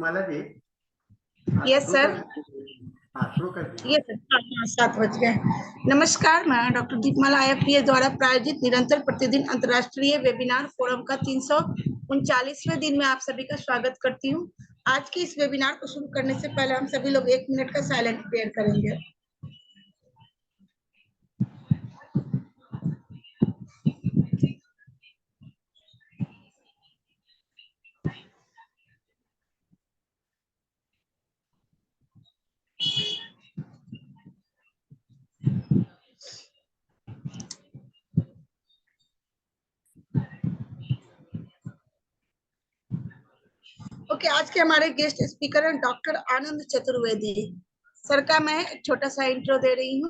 दीपमाला जी। Yes sir. शुरू कर दीजिए। यस सर, 7 बज गए। नमस्कार, मैं डॉक्टर दीपमाला IFPS द्वारा प्रायोजित निरंतर प्रतिदिन अंतर्राष्ट्रीय वेबिनार फोरम का 339वें दिन में आप सभी का स्वागत करती हूँ। आज के इस वेबिनार को शुरू करने से पहले हम सभी लोग 1 मिनट का साइलेंट प्रेयर करेंगे। ओके, आज के हमारे गेस्ट स्पीकर हैं डॉक्टर आनंद चतुर्वेदी। सर का मैं एक छोटा सा इंट्रो दे रही हूँ।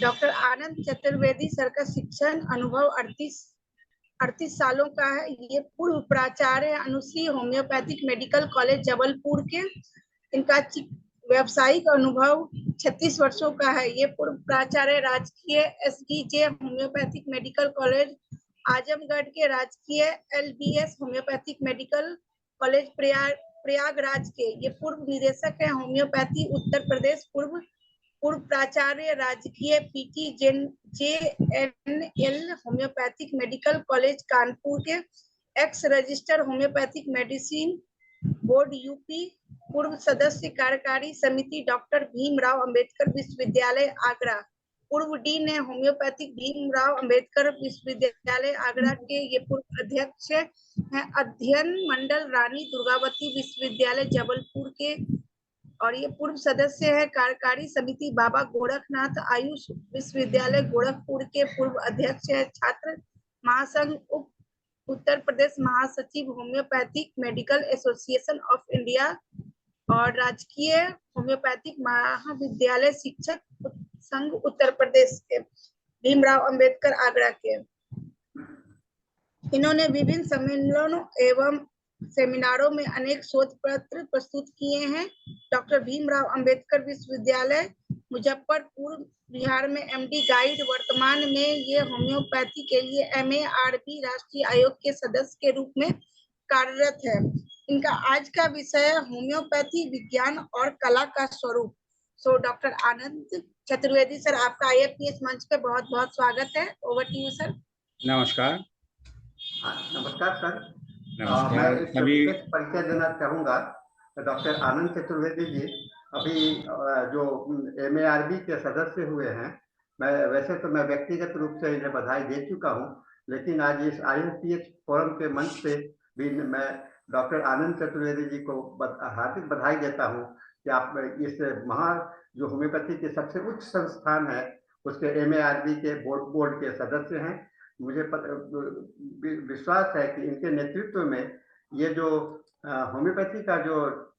डॉक्टर आनंद चतुर्वेदी सर का शिक्षण अनुभव 38 सालों का है। ये पूर्व प्राचार्य Anushree homeopathic medical college Jabalpur के। इनका व्यावसायिक अनुभव 36 वर्षों का है। ये पूर्व प्राचार्य राजकीय SDJ homeopathic medical college Azamgarh के, राजकीय LBS homeopathic medical college Prayagraj के। ये पूर्व निदेशक है होम्योपैथी उत्तर प्रदेश, पूर्व प्राचार्य राजकीय PTJNL homeopathic medical college Kanpur के, ex register homeopathic medicine board UP, पूर्व सदस्य कार्यकारी समिति डॉक्टर भीमराव अंबेडकर विश्वविद्यालय आगरा, पूर्व डीन है होम्योपैथिक भीमराव अंबेडकर विश्वविद्यालय आगरा के। ये पूर्व अध्यक्ष है अध्ययन मंडल रानी दुर्गावती विश्वविद्यालय जबलपुर के, और ये पूर्व सदस्य है कार्यकारी समिति बाबा गोरखनाथ आयुष विश्वविद्यालय गोरखपुर के। पूर्व अध्यक्ष है छात्र महासंघ उत्तर प्रदेश, महासचिव homeopathic medical association of India, और राजकीय होम्योपैथिक महाविद्यालय शिक्षक संघ उत्तर प्रदेश के, भीमराव अंबेडकर आगरा के। इन्होंने विभिन्न सम्मेलनों एवं सेमिनारों में अनेक शोध पत्र प्रस्तुत किए हैं। डॉक्टर भीमराव अंबेडकर विश्वविद्यालय मुजफ्फरपुर बिहार में MD गाइड। वर्तमान में ये होम्योपैथी के लिए MARB राष्ट्रीय आयोग के सदस्य के रूप में कार्यरत है। इनका आज का विषय है होम्योपैथी विज्ञान और कला का स्वरूप। So doctor Anand Chaturvedi sir, आपका IFPS मंच पे बहुत बहुत स्वागत है। Over to you sir. नमस्कार। नमस्कार सर। मैं इस अभी विशेष परिचय देना चाहूँगा। डॉक्टर आनंद चतुर्वेदी जी अभी जो MARB के सदस्य हुए हैं। वैसे तो मैं व्यक्तिगत रूप से इन्हें बधाई दे चुका हूँ, लेकिन आज इस IFPS फोरम के मंच पे भी मैं डॉक्टर आनंद चतुर्वेदी जी को हार्दिक बधाई देता हूँ कि आप इस महान जो होम्योपैथी के सबसे उच्च संस्थान है उसके MARB के बोर्ड के सदस्य हैं। मुझे विश्वास है कि इनके नेतृत्व में ये जो होम्योपैथी का जो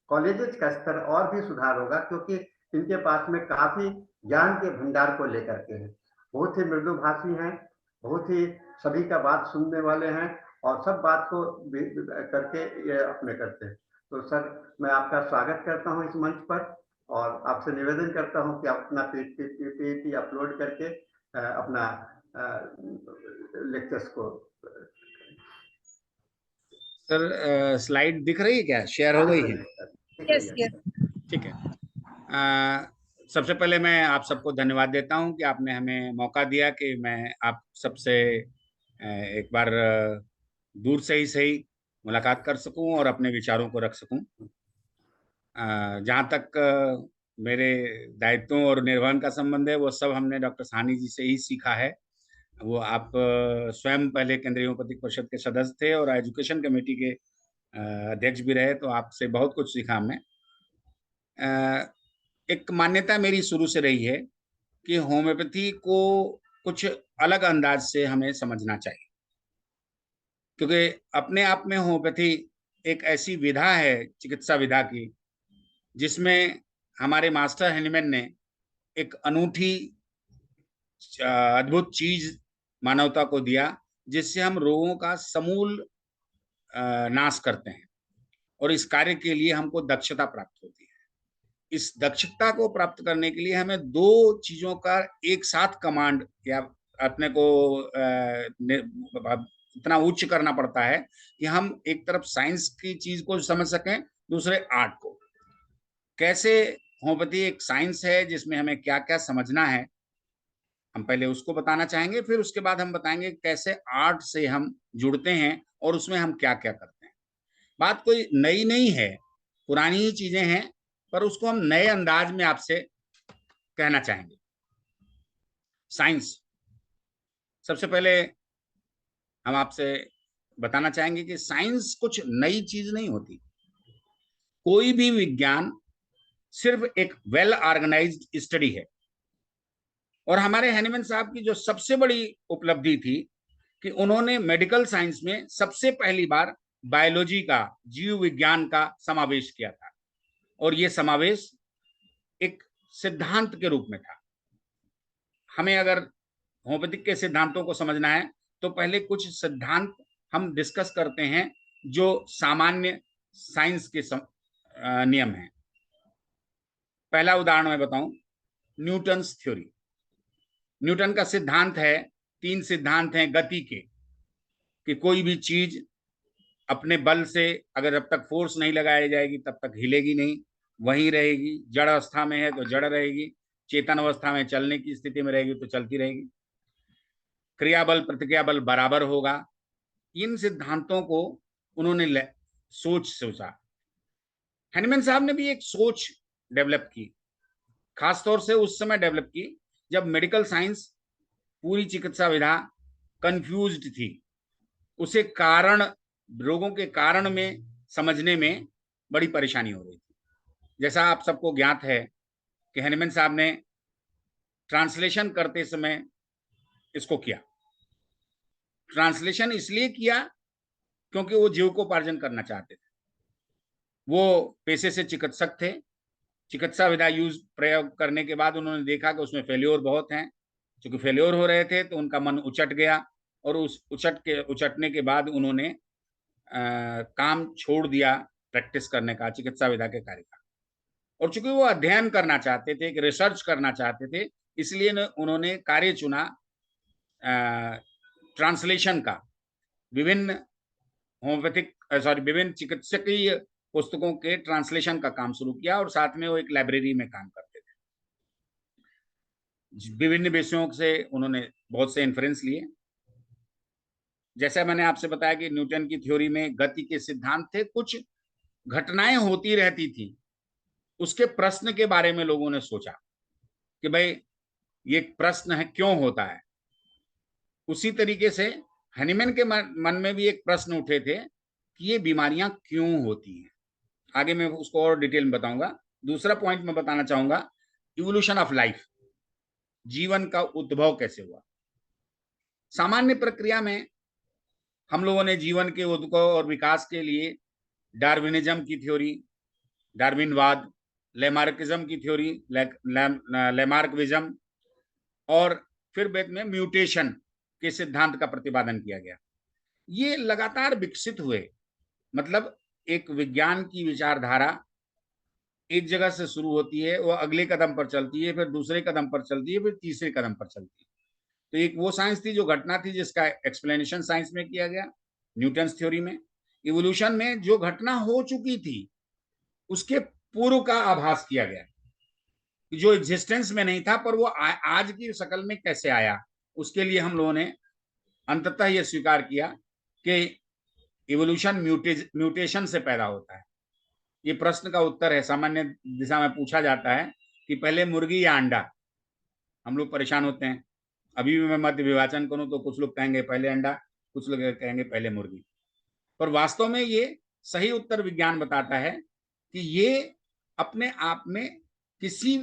कॉलेजेस का स्तर और भी सुधार होगा, क्योंकि इनके पास में काफी ज्ञान के भंडार को लेकर के हैं। बहुत ही मृदुभाषी हैं, बहुत ही सभी का बात सुनने वाले हैं और सब बात को करके ये अपने करते हैं। तो सर, मैं आपका स्वागत करता हूं इस मंच पर और आपसे निवेदन करता हूं कि आप अपना PPT अपलोड करके अपना लेक्चर्स को। सर स्लाइड दिख रही है क्या? शेयर हो गई है? यस यस, ठीक है। सबसे पहले मैं आप सबको धन्यवाद देता हूं कि आपने हमें मौका दिया कि मैं आप सबसे एक बार दूर से ही सही मुलाकात कर सकूं और अपने विचारों को रख सकूं। जहां तक मेरे दायित्वों और निर्वहन का संबंध है, वो सब हमने डॉक्टर साहनी जी से ही सीखा है। वो आप स्वयं पहले केंद्रीय होम्योपैथिक परिषद के सदस्य थे और एजुकेशन कमेटी के अध्यक्ष भी रहे, तो आपसे बहुत कुछ सीखा हमने। एक मान्यता मेरी शुरू से रही है कि होम्योपैथी को कुछ अलग अंदाज से हमें समझना चाहिए, क्योंकि अपने आप में होम्योपैथी एक ऐसी विधा है चिकित्सा विधा की, जिसमें हमारे मास्टर हेनीमैन ने एक अनूठी अद्भुत चीज मानवता को दिया, जिससे हम रोगों का समूल नाश करते हैं, और इस कार्य के लिए हमको दक्षता प्राप्त होती है। इस दक्षता को प्राप्त करने के लिए हमें दो चीजों का एक साथ कमांड या अपने को इतना उच्च करना पड़ता है कि हम एक तरफ साइंस की चीज को समझ सकें, दूसरे आर्ट को। कैसे होम्योपैथी एक साइंस है जिसमें हमें क्या क्या समझना है, हम पहले उसको बताना चाहेंगे, फिर उसके बाद हम बताएंगे कैसे आर्ट से हम जुड़ते हैं और उसमें हम क्या क्या करते हैं। बात कोई नई नहीं है, पुरानी ही चीजें हैं, पर उसको हम नए अंदाज में आपसे कहना चाहेंगे। साइंस, सबसे पहले हम आपसे बताना चाहेंगे कि साइंस कुछ नई चीज नहीं होती। कोई भी विज्ञान सिर्फ एक वेल ऑर्गेनाइज्ड स्टडी है। और हमारे हैनीमैन साहब की जो सबसे बड़ी उपलब्धि थी कि उन्होंने मेडिकल साइंस में सबसे पहली बार बायोलॉजी का, जीव विज्ञान का समावेश किया था। और ये समावेश एक सिद्धांत के रूप में था। हमें अगर होम्योपैथिक के सिद्धांतों को समझना है तो पहले कुछ सिद्धांत हम डिस्कस करते हैं जो सामान्य साइंस के नियम हैं। पहला उदाहरण मैं बताऊं, न्यूटन्स थ्योरी। न्यूटन का सिद्धांत है, 3 सिद्धांत हैं गति के, कि कोई भी चीज अपने बल से अगर जब तक फोर्स नहीं लगाई जाएगी तब तक हिलेगी नहीं, वहीं रहेगी। जड़ अवस्था में है तो जड़ रहेगी, चेतन अवस्था में चलने की स्थिति में रहेगी तो चलती रहेगी। क्रिया बल प्रतिक्रिया बल बराबर होगा। इन सिद्धांतों को उन्होंने सोचा। हैनीमैन साहब ने भी एक सोच डेवलप की, खासतौर से उस समय डेवलप की जब मेडिकल साइंस, पूरी चिकित्सा विधा कंफ्यूज्ड थी। उसे कारण, रोगों के कारण में समझने में बड़ी परेशानी हो रही थी। जैसा आप सबको ज्ञात है कि हैनीमैन साहब ने ट्रांसलेशन करते समय इसको किया। ट्रांसलेशन इसलिए किया क्योंकि वो जीविकोपार्जन करना चाहते थे। वो पेशे से चिकित्सक थे। चिकित्सा विधा प्रयोग करने के बाद उन्होंने देखा कि उसमें फेल्योर बहुत हैं। क्योंकि फेल्योर हो रहे थे तो उनका मन उचट गया, और उस उचटने के बाद उन्होंने काम छोड़ दिया प्रैक्टिस करने का, चिकित्सा विधा के कार्य का। और चूंकि वो अध्ययन करना चाहते थे, रिसर्च करना चाहते थे, इसलिए उन्होंने कार्य चुना ट्रांसलेशन का। विभिन्न विभिन्न चिकित्सकीय पुस्तकों के ट्रांसलेशन का काम शुरू किया, और साथ में वो एक लाइब्रेरी में काम करते थे। विभिन्न विषयों से उन्होंने बहुत से इन्फ्लुएंस लिए। जैसा मैंने आपसे बताया कि न्यूटन की थ्योरी में गति के सिद्धांत थे। कुछ घटनाएं होती रहती थी, उसके प्रश्न के बारे में लोगों ने सोचा कि भाई ये प्रश्न है, क्यों होता है। उसी तरीके से हैनीमैन के मन में भी एक प्रश्न उठे थे कि ये बीमारियां क्यों होती हैं। आगे मैं उसको और डिटेल में बताऊंगा। दूसरा पॉइंट मैं बताना चाहूंगा, इवोल्यूशन ऑफ लाइफ, जीवन का उद्भव कैसे हुआ। सामान्य प्रक्रिया में हम लोगों ने जीवन के उद्भव और विकास के लिए डार्विनिज्म की थ्योरी, डार्विनवाद, लेमार्किज्म की थ्योरी, लेमार्कविज्म, और फिर बाद में म्यूटेशन के सिद्धांत का प्रतिपादन किया गया। ये लगातार विकसित हुए। मतलब एक विज्ञान की विचारधारा एक जगह से शुरू होती है, वो अगले कदम पर चलती है, फिर दूसरे कदम पर चलती है, फिर तीसरे कदम पर चलती है। तो एक वो साइंस थी जो घटना थी जिसका एक्सप्लेनेशन साइंस में किया गया, न्यूटन्स थ्योरी में। इवोल्यूशन में जो घटना हो चुकी थी उसके पूर्व का आभास किया गया, जो एग्जिस्टेंस में नहीं था पर वो आज की शक्ल में कैसे आया। उसके लिए हम लोगों ने अंततः यह स्वीकार किया कि इवोल्यूशन म्यूटेशन से पैदा होता है। ये प्रश्न का उत्तर है, सामान्य दिशा में पूछा जाता है कि पहले मुर्गी या अंडा। हम लोग परेशान होते हैं। अभी भी मैं मध्य विभाजन करूं तो कुछ लोग कहेंगे पहले अंडा, कुछ लोग कहेंगे पहले मुर्गी। पर वास्तव में ये सही उत्तर विज्ञान बताता है कि ये अपने आप में किसी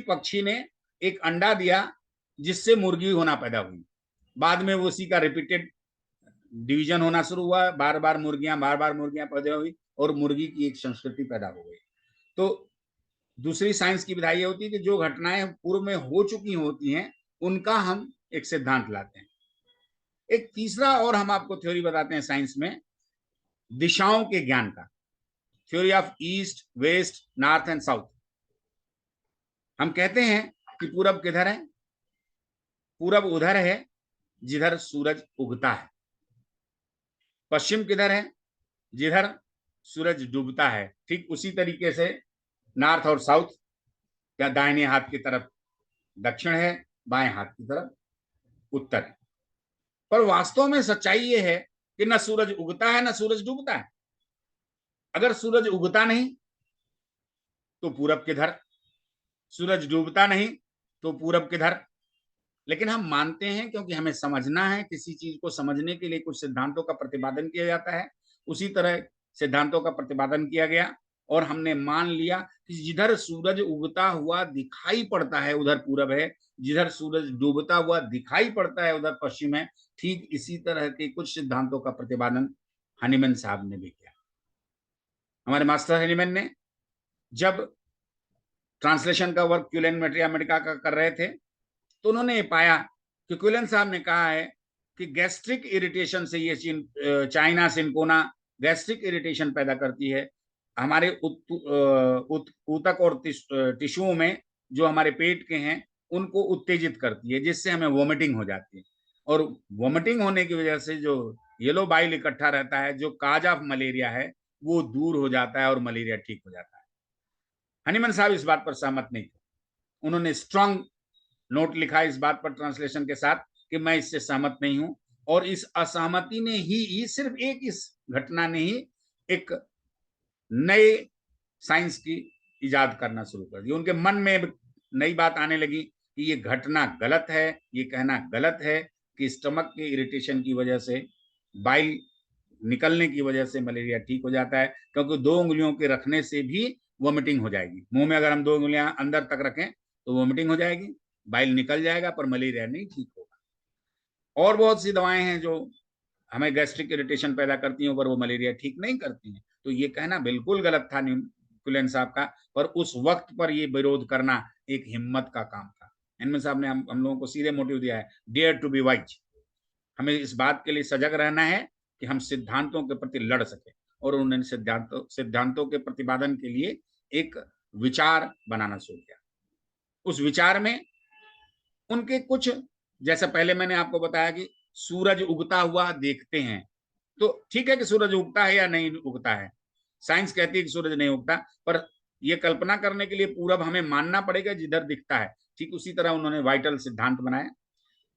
पक्षी ने एक अंडा दिया जिससे मुर्गी होना पैदा हुई। बाद में वो उसी का रिपीटेड डिवीजन होना शुरू हुआ, बार बार मुर्गियां पैदा हुई और मुर्गी की एक संस्कृति पैदा हो गई। तो दूसरी साइंस की विधा ये होती है कि जो घटनाएं पूर्व में हो चुकी होती हैं उनका हम एक सिद्धांत लाते हैं। एक तीसरा और हम आपको थ्योरी बताते हैं साइंस में, दिशाओं के ज्ञान का, theory of east, west, north and south. हम कहते हैं कि पूरब किधर है? पूरब उधर है जिधर सूरज उगता है। पश्चिम किधर है? जिधर सूरज डूबता है, ठीक उसी तरीके से नॉर्थ और साउथ, या दाहिने हाथ की तरफ दक्षिण है, बाएं हाथ की तरफ उत्तर है। पर वास्तव में सच्चाई ये है कि न सूरज उगता है न सूरज डूबता है। अगर सूरज उगता नहीं तो पूरब किधर, सूरज डूबता नहीं तो पूरब किधर। लेकिन हम मानते हैं, क्योंकि हमें समझना है, किसी चीज को समझने के लिए कुछ सिद्धांतों का प्रतिपादन किया जाता है। उसी तरह सिद्धांतों का प्रतिपादन किया गया और हमने मान लिया कि जिधर सूरज उगता हुआ दिखाई पड़ता है उधर पूरब है, जिधर सूरज डूबता हुआ दिखाई पड़ता है उधर पश्चिम है। ठीक इसी तरह के कुछ सिद्धांतों का प्रतिपादन हनीमैन साहब ने भी किया। हमारे मास्टर हनीमैन ने जब ट्रांसलेशन का वर्क क्यूलेन मैथमेटिका का कर रहे थे तो उन्होंने ये पाया कि क्यूलेन साहब ने कहा है कि गैस्ट्रिक इरिटेशन से ये चाइना सिनकोना गैस्ट्रिक इरिटेशन पैदा करती है। हमारे ऊतक और टिश्यूओं में जो हमारे पेट के हैं उनको उत्तेजित करती है, जिससे हमें वोमिटिंग हो जाती है। और वोमिटिंग होने की वजह से जो येलो बाइल इकट्ठा रहता है, जो काज ऑफ मलेरिया है, वो दूर हो जाता है और मलेरिया ठीक हो जाता है। हनीमैन साहब इस बात पर सहमत नहीं थे। उन्होंने स्ट्रांग नोट लिखा इस बात पर ट्रांसलेशन के साथ कि मैं इससे सहमत नहीं हूं। और इस असहमति ने ही सिर्फ एक इस घटना ने ही एक नए साइंस की इजाद करना शुरू कर दिया। उनके मन में नई बात आने लगी कि ये घटना गलत है, ये कहना गलत है कि स्टमक के इरिटेशन की वजह से, बाइल निकलने की वजह से मलेरिया ठीक हो जाता है। क्योंकि 2 उंगलियों के रखने से भी वोमिटिंग हो जाएगी। मुंह में अगर हम 2 उंगलियां अंदर तक रखें तो वोमिटिंग हो जाएगी, बाइल निकल जाएगा, पर मलेरिया नहीं ठीक होगा। और बहुत सी दवाएं हैं जो हमें गैस्ट्रिक इरिटेशन पैदा करती हैं, पर वो मलेरिया ठीक नहीं करती हैं। तो ये कहना बिल्कुल गलत था क्यूलेन साहब का, पर उस वक्त पर ये विरोध करना एक हिम्मत का काम था। हनीमैन साहब ने हम लोगों को सीधे मोटिव दिया है, डेयर टू बी वाइज। हमें इस बात के लिए सजग रहना है कि हम सिद्धांतों के प्रति लड़ सके। और उन्होंने सिद्धांतों के प्रतिपादन के लिए एक विचार बनाना शुरू किया। उस विचार में उनके कुछ, जैसे पहले मैंने आपको बताया कि सूरज उगता हुआ देखते हैं, तो ठीक है कि सूरज उगता है या नहीं उगता है, साइंस कहती है कि सूरज नहीं उगता, पर यह कल्पना करने के लिए पूरब हमें मानना पड़ेगा जिधर दिखता है। ठीक उसी तरह उन्होंने वाइटल सिद्धांत बनाया,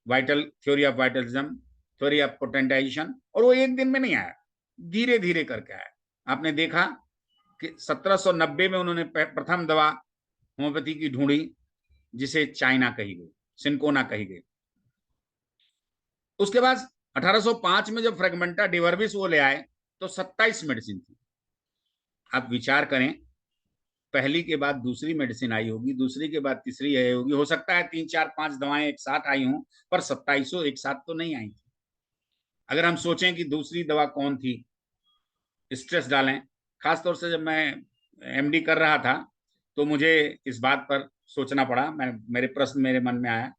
vital theory of vitalism, theory of potentisation. और वो एक दिन में नहीं आया, धीरे धीरे करके आया। आपने देखा कि 1790 में उन्होंने प्रथम दवा होम्योपैथी की ढूंढी, जिसे चाइना कही गई, सिनकोना कही गई। उसके बाद 1805 में जब फ्रेगमेंटा डिवर्बिस वो ले आए तो 27 मेडिसिन थी। आप विचार करें, पहली के बाद दूसरी मेडिसिन आई होगी, दूसरी के बाद तीसरी आई होगी, हो सकता है 3, 4, 5 दवाएं एक साथ आई हों, पर 2700 एक साथ तो नहीं आई थी। अगर हम सोचें कि दूसरी दवा कौन थी, स्ट्रेस डालें। खासतौर से जब मैं एमडी कर रहा था तो मुझे इस बात पर सोचना पड़ा, मेरे प्रश्न मेरे मन में आया।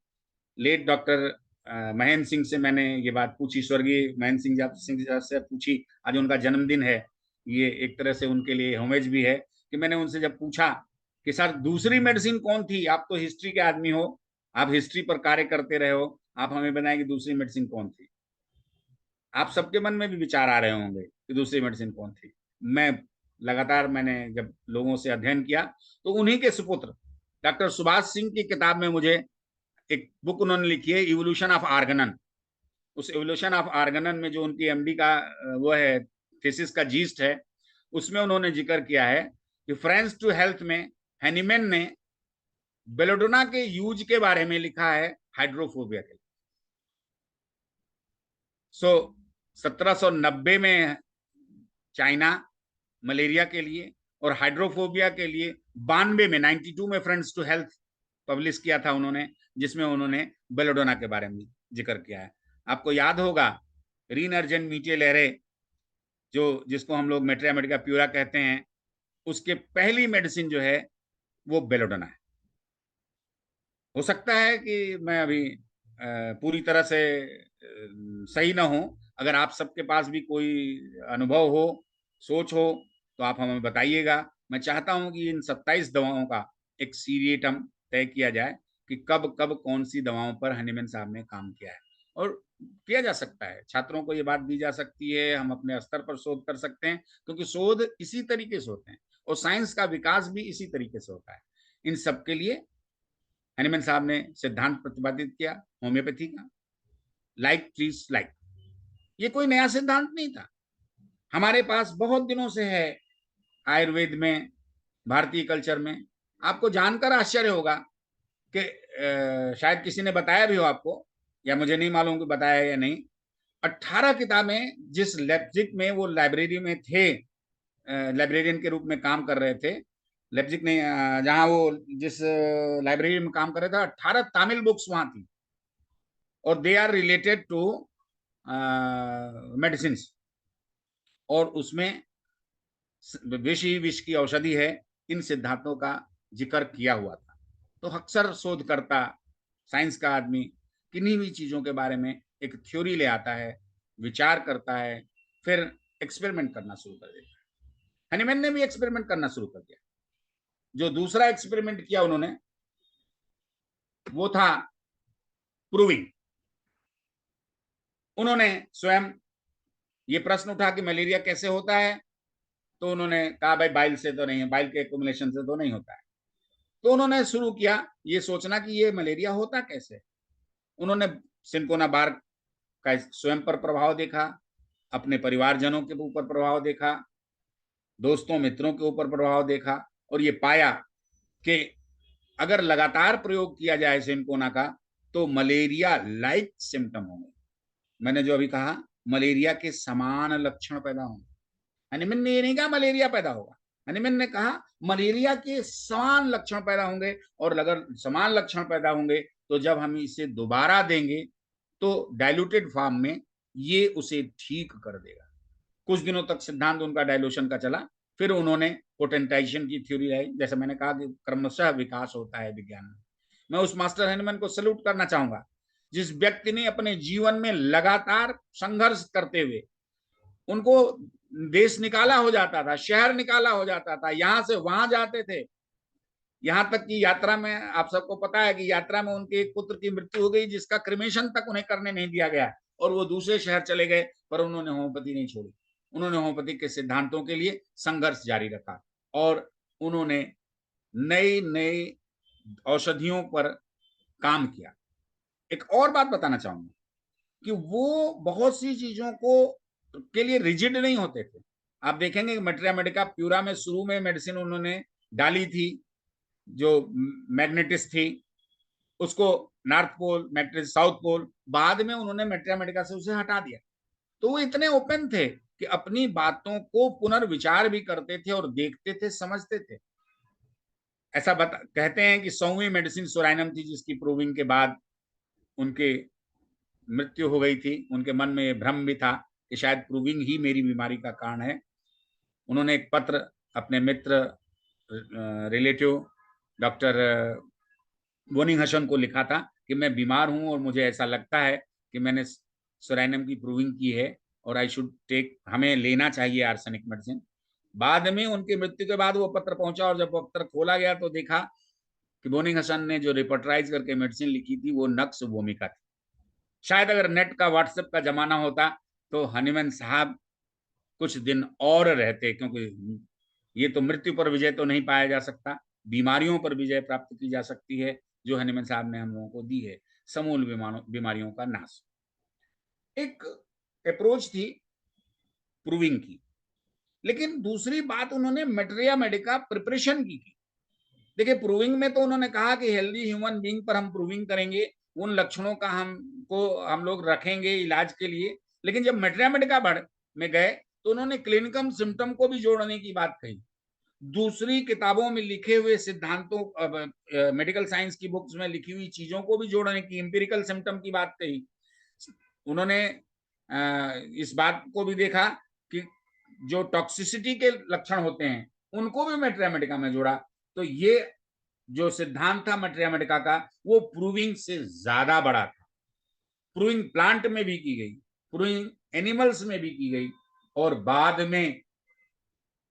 लेट डॉक्टर महेंद्र सिंह से मैंने ये बात पूछी, स्वर्गीय महेंद्र सिंह से पूछी। आज उनका जन्मदिन है, ये एक तरह से उनके लिए होमेज भी है कि मैंने उनसे जब पूछा कि सर दूसरी मेडिसिन कौन थी, आप तो हिस्ट्री के आदमी हो, आप हिस्ट्री पर कार्य करते रहे हो, आप हमें बताएं कि दूसरी मेडिसिन कौन थी। आप सबके मन में भी विचार आ रहे होंगे कि दूसरी मेडिसिन कौन थी। मैंने जब लोगों से अध्ययन किया तो उन्हीं के सुपुत्र डॉक्टर सुभाष सिंह की किताब में मुझे एक बुक उन्होंने लिखी है, इवोल्यूशन ऑफ आर्गनन। उस इवोल्यूशन ऑफ आर्गनन में जो उनकी एमडी का वो है, थीसिस का जीस्ट है, उसमें उन्होंने जिक्र किया है कि फ्रेंड्स टू हेल्थ में हनीमैन ने बेलोडोना के यूज के बारे में लिखा है, हाइड्रोफोबिया के। 1790 में चाइना मलेरिया के लिए और हाइड्रोफोबिया के लिए 92 में 92 में फ्रेंड्स टू हेल्थ पब्लिश किया था उन्होंने, जिसमें उन्होंने बेलोडोना के बारे में जिक्र किया है। आपको याद होगा रीनर्जेंट मीटे लहरे, जिसको हम लोग मेट्रिया मेडिका प्यूरा कहते हैं, उसके पहली मेडिसिन जो है वो बेलोडोना है। हो सकता है कि मैं अभी पूरी तरह से सही ना हूं। अगर आप सबके पास भी कोई अनुभव हो, सोच हो, तो आप हमें बताइएगा। मैं चाहता हूं कि इन 27 दवाओं का एक सीरियटम तय किया जाए कि कब कब कौन सी दवाओं पर हनीमैन साहब ने काम किया है। और किया जा सकता है। छात्रों को ये बात दी जा सकती है, हम अपने स्तर पर शोध कर सकते हैं, क्योंकि शोध इसी तरीके से होते हैं और साइंस का विकास भी इसी तरीके से होता है। इन सब के लिए हनीमैन साहब ने सिद्धांत प्रतिपादित किया होम्योपैथी का, लाइक ट्रीज लाइक। ये कोई नया सिद्धांत नहीं था, हमारे पास बहुत दिनों से है आयुर्वेद में, भारतीय कल्चर में। आपको जानकर आश्चर्य होगा कि शायद किसी ने बताया भी हो आपको, या मुझे नहीं मालूम कि बताया या नहीं। 18 किताबें जिस लेप्जिक में वो लाइब्रेरी में थे, लाइब्रेरियन के रूप में काम कर रहे थे, लेप्जिक ने जहां वो जिस लाइब्रेरी में काम कर रहे थे, 18 तमिल बुक्स वहां थी और they are related to medicine, और उसमें विष ही विष की औषधि है, इन सिद्धांतों का जिक्र किया हुआ था। तो अक्सर शोधकर्ता, साइंस का आदमी किन्हीं भी चीजों के बारे में एक थ्योरी ले आता है, विचार करता है, फिर एक्सपेरिमेंट करना शुरू कर देता है। हनीमैन ने भी एक्सपेरिमेंट करना शुरू कर दिया। जो दूसरा एक्सपेरिमेंट किया उन्होंने, वो था प्रूविंग। उन्होंने स्वयं ये प्रश्न उठा कि मलेरिया कैसे होता है, तो उन्होंने कहा भाई बाइल से तो नहीं है, बाइल के एक्युमुलेशन से तो नहीं होता है। तो उन्होंने शुरू किया ये सोचना कि ये मलेरिया होता कैसे। उन्होंने सिनकोना बार्क का स्वयं पर प्रभाव देखा, अपने परिवारजनों के ऊपर प्रभाव देखा, दोस्तों मित्रों के ऊपर प्रभाव देखा, और ये पाया कि अगर लगातार प्रयोग किया जाए सिनकोना का तो मलेरिया लाइक सिम्टम होंगे। मैंने जो अभी कहा, मलेरिया के समान लक्षण पैदा होंगे। हनीमैन ने ये नहीं कहा मलेरिया पैदा होगा, हनीमैन ने कहा मलेरिया के समान लक्षण पैदा होंगे, और अगर समान लक्षण पैदा होंगे तो जब हम इसे दोबारा देंगे तो डाइल्यूटेड फॉर्म में ये उसे ठीक कर देगा। कुछ दिनों तक सिद्धांत उनका डाइल्यूशन का चला, फिर उन्होंने पोटेंटाइजेशन की थ्योरी लाई। जैसे मैंने कहा कि क्रमशः विकास होता है विज्ञान में। मैं उस मास्टर हनीमैन को सैल्यूट करना चाहूंगा जिस व्यक्ति ने अपने जीवन में लगातार संघर्ष करते हुए, उनको देश निकाला हो जाता था, शहर निकाला हो जाता था, यहां से वहां जाते थे, यहां तक कि यात्रा में, आप सबको पता है कि यात्रा में उनके एक पुत्र की मृत्यु हो गई जिसका क्रिमेशन तक उन्हें करने नहीं दिया गया, और वो दूसरे शहर चले गए, पर उन्होंने होम्योपैथी नहीं छोड़ी। उन्होंने होम्योपैथी के सिद्धांतों के लिए संघर्ष जारी रखा और उन्होंने नई नई औषधियों पर काम किया। एक और बात बताना चाहूंगा कि वो बहुत सी चीजों को के लिए रिजिड नहीं होते थे। आप देखेंगे मेट्रिया मेडिका प्यूरा में शुरू में मेडिसिन उन्होंने डाली थी जो मैग्नेटिस थी, उसको नॉर्थ पोल, मैग्नेटिस साउथ पोल, बाद में उन्होंने मेट्रिया मेडिका से उसे हटा दिया। तो वो इतने ओपन थे कि अपनी बातों को पुनर्विचार भी करते थे और देखते थे, समझते थे। ऐसा कहते हैं कि 100वीं मेडिसिन सोराइनम थी जिसकी प्रूविंग के बाद उनके मृत्यु हो गई थी। उनके मन में ये भ्रम भी था कि शायद प्रूविंग ही मेरी बीमारी का कारण है। उन्होंने एक पत्र अपने मित्र रिलेटिव डॉक्टर बोनिंग हसन को लिखा था कि मैं बीमार हूं और मुझे ऐसा लगता है कि मैंने सोराइनम की प्रूविंग की है और आई शुड टेक, हमें लेना चाहिए आर्सेनिक मेडिसिन। बाद में उनकी मृत्यु के बाद वो पत्र पहुंचा और जब पत्र खोला गया तो देखा कि बोनिंग हसन ने जो रिपोर्टराइज करके मेडिसिन लिखी थी वो नक्स वोमिका थी। शायद अगर नेट का, व्हाट्सएप का जमाना होता तो हनीमैन साहब कुछ दिन और रहते, क्योंकि ये तो मृत्यु पर विजय तो नहीं पाया जा सकता, बीमारियों पर विजय प्राप्त की जा सकती है जो हनीमैन साहब ने हम लोगों को दी है, समूल बीमारियों का नाश। एक अप्रोच थी प्रूविंग की, लेकिन दूसरी बात उन्होंने मेटेरिया मेडिका प्रिपरेशन की थी। देखिए प्रूविंग में तो उन्होंने कहा कि हेल्दी ह्यूमन बीइंग पर हम प्रूविंग करेंगे, उन लक्षणों का हम लोग रखेंगे इलाज के लिए, लेकिन जब मेटेरिया मेडिका में गए तो उन्होंने क्लिनिकल सिम्टम को भी जोड़ने की बात कही। दूसरी किताबों में लिखे हुए सिद्धांतों, मेडिकल साइंस की बुक्स में लिखी हुई चीजों को भी जोड़ने की, एम्पिरिकल सिम्टम की बात कही। उन्होंने इस बात को भी देखा कि जो टॉक्सिसिटी के लक्षण होते हैं उनको भी मेटेरिया मेडिका में जोड़ा। तो ये जो सिद्धांत था मेटेरिया मेडिका का वो प्रूविंग से ज्यादा बड़ा था। प्रूविंग प्लांट में भी की गई, प्रूविंग एनिमल्स में भी की गई, और बाद में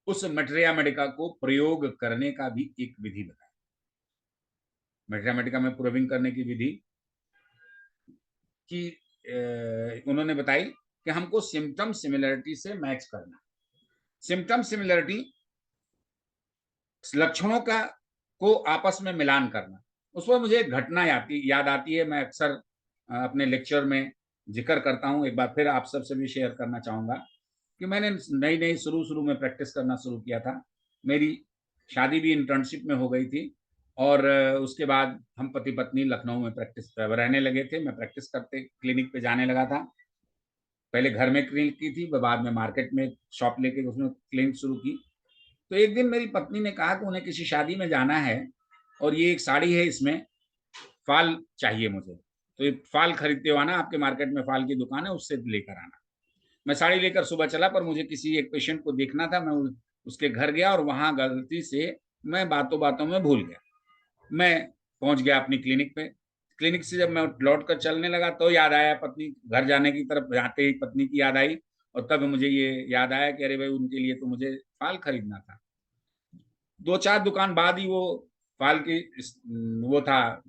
उस मेटेरिया मेडिका को प्रयोग करने का भी एक विधि बताया। मेटेरिया मेडिका में प्रूविंग करने की विधि कि उन्होंने बताई कि हमको सिम्टम सिमिलरिटी से मैच करना। सिम्टम सिमिलरिटी लक्षणों का को आपस में मिलान करना। उस पर मुझे एक घटना याद आती है, मैं अक्सर अपने लेक्चर में जिक्र करता हूँ, एक बार फिर आप सबसे भी शेयर करना चाहूँगा कि मैंने नई शुरू में प्रैक्टिस करना शुरू किया था। मेरी शादी भी इंटर्नशिप में हो गई थी और उसके बाद हम पति पत्नी लखनऊ में प्रैक्टिस रहने लगे थे। मैं प्रैक्टिस करते क्लिनिक पे जाने लगा था। पहले घर में क्लिनिक की थी, बाद में मार्केट में शॉप लेके उसमें क्लिनिक शुरू की। तो एक दिन मेरी पत्नी ने कहा कि उन्हें किसी शादी में जाना है और ये एक साड़ी है, इसमें फाल चाहिए मुझे, तो ये फाल खरीदते हो आना, आपके मार्केट में फाल की दुकान है, उससे लेकर आना। मैं साड़ी लेकर सुबह चला, पर मुझे किसी एक पेशेंट को देखना था। मैं उसके घर गया और वहां गलती से मैं बातों बातों में भूल गया। मैं पहुंच गया अपनी क्लिनिक पे। क्लिनिक से जब मैं लौट कर चलने लगा तो याद आया, पत्नी घर जाने की तरफ जाते ही पत्नी की याद आई और तब मुझे ये याद आया कि अरे भाई, उनके लिए तो मुझे फाल खरीदना था। 2-4 दुकान बाद ही वो फाल की वो था,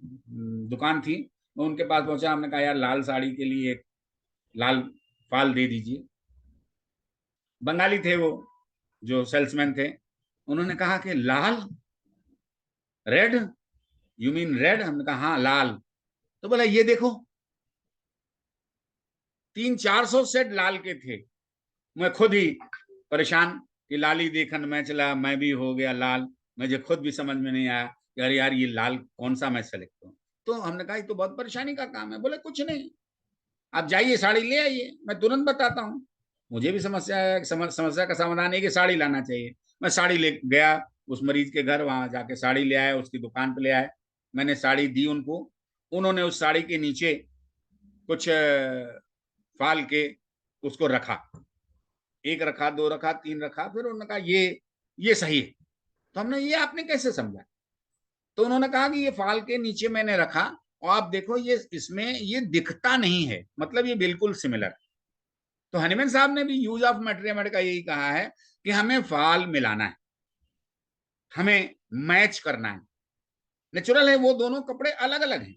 दुकान थी। मैं उनके पास पहुंचा, हमने कहा यार लाल साड़ी के लिए एक लाल फाल दे दीजिए। बंगाली थे वो जो सेल्समैन थे। उन्होंने कहा कि लाल, रेड, यू मीन रेड? हमने कहा हाँ लाल। तो बोला ये देखो, 300-400 सेट लाल के थे। मैं खुद ही परेशान कि लाली देखन मैं चला, मैं भी हो गया लाल। मुझे खुद भी समझ में नहीं आया कि अरे यार ये लाल कौन सा मैं सेलेक्ट करूं। तो हमने कहा ये तो बहुत परेशानी का काम है। बोले कुछ नहीं, आप जाइए साड़ी ले आइए, मैं तुरंत बताता हूँ। मुझे भी समस्या का समाधान है कि साड़ी लाना चाहिए। मैं साड़ी ले गया उस मरीज के घर, वहां जाके साड़ी ले आया, उसकी दुकान पे ले आया। मैंने साड़ी दी उनको। उन्होंने उस साड़ी के नीचे कुछ फाल के उसको रखा, 1 रखा, 2 रखा, 3 रखा। फिर उन्होंने कहा ये सही है। तो हमने, ये आपने कैसे समझा? तो उन्होंने कहा कि ये फाल के नीचे मैंने रखा और आप देखो ये इसमें ये दिखता नहीं है, मतलब ये बिल्कुल सिमिलर। तो हनीमैन साहब ने भी यूज ऑफ मैट्रियामेट का यही कहा है कि हमें फाल मिलाना है, हमें मैच करना है। नेचुरल है वो दोनों कपड़े अलग अलग हैं,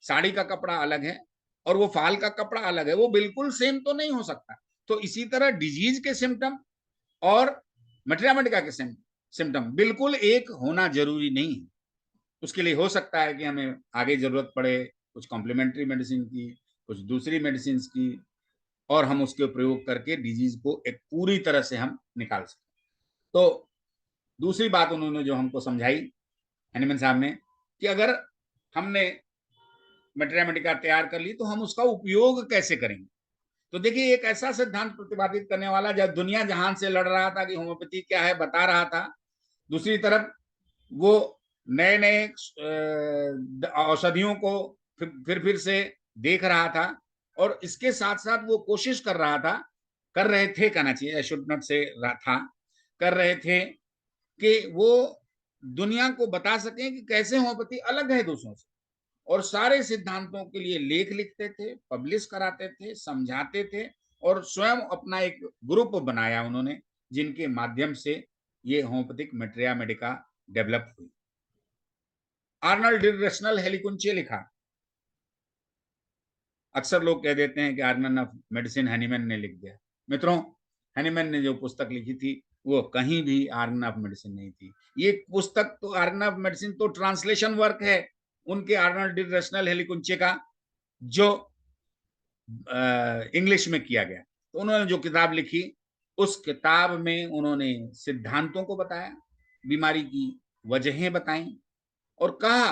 साड़ी का कपड़ा अलग है और वो फाल का कपड़ा अलग है, वो बिल्कुल सेम तो नहीं हो सकता। तो इसी तरह डिजीज के सिम्टम और मैट्रियामेटिका के सिम्टम बिल्कुल एक होना जरूरी नहीं है। उसके लिए हो सकता है कि हमें आगे जरूरत पड़े कुछ कॉम्प्लीमेंट्री मेडिसिन की, कुछ दूसरी मेडिसिन की, और हम उसके प्रयोग करके डिजीज को एक पूरी तरह से हम निकाल सकते। तो दूसरी बात उन्होंने जो हमको समझाई हनीमैन साहब ने, कि अगर हमने मैट्रियामेटिका तैयार कर ली तो हम उसका उपयोग कैसे करेंगे। तो देखिए, एक ऐसा सिद्धांत प्रतिपादित करने वाला, जब दुनिया जहान से लड़ रहा था कि होम्योपैथी क्या है बता रहा था, दूसरी तरफ वो नए नए औषधियों को फिर से देख रहा था और इसके साथ साथ वो कोशिश कर रहे थे कहना चाहिए, आई शुड नॉट से था, कर रहे थे कि वो दुनिया को बता सकें कि कैसे होम्योपैथी अलग है दूसरों से। और सारे सिद्धांतों के लिए लेख लिखते थे, पब्लिश कराते थे, समझाते थे और स्वयं अपना एक ग्रुप बनाया उन्होंने, जिनके माध्यम से ये होम्योपैथिक मैट्रियामेटिका डेवलप हुई। आर्नल्ड डी रेशनल हेलिकुंचे लिखा। अक्सर लोग कह देते हैं कि आर्गन ऑफ मेडिसिन हनीमैन ने लिख दिया। मित्रों, हनीमैन ने जो पुस्तक लिखी थी वो कहीं भी आर्गन ऑफ मेडिसिन नहीं थी। ये पुस्तक तो, आर्गन ऑफ मेडिसिन तो ट्रांसलेशन वर्क है उनके आर्नल्ड डी रेशनल हेलिकुंचे का, जो इंग्लिश में किया गया। तो उन्होंने जो किताब लिखी, उस किताब में उन्होंने सिद्धांतों को बताया, बीमारी की वजहें बताई और कहा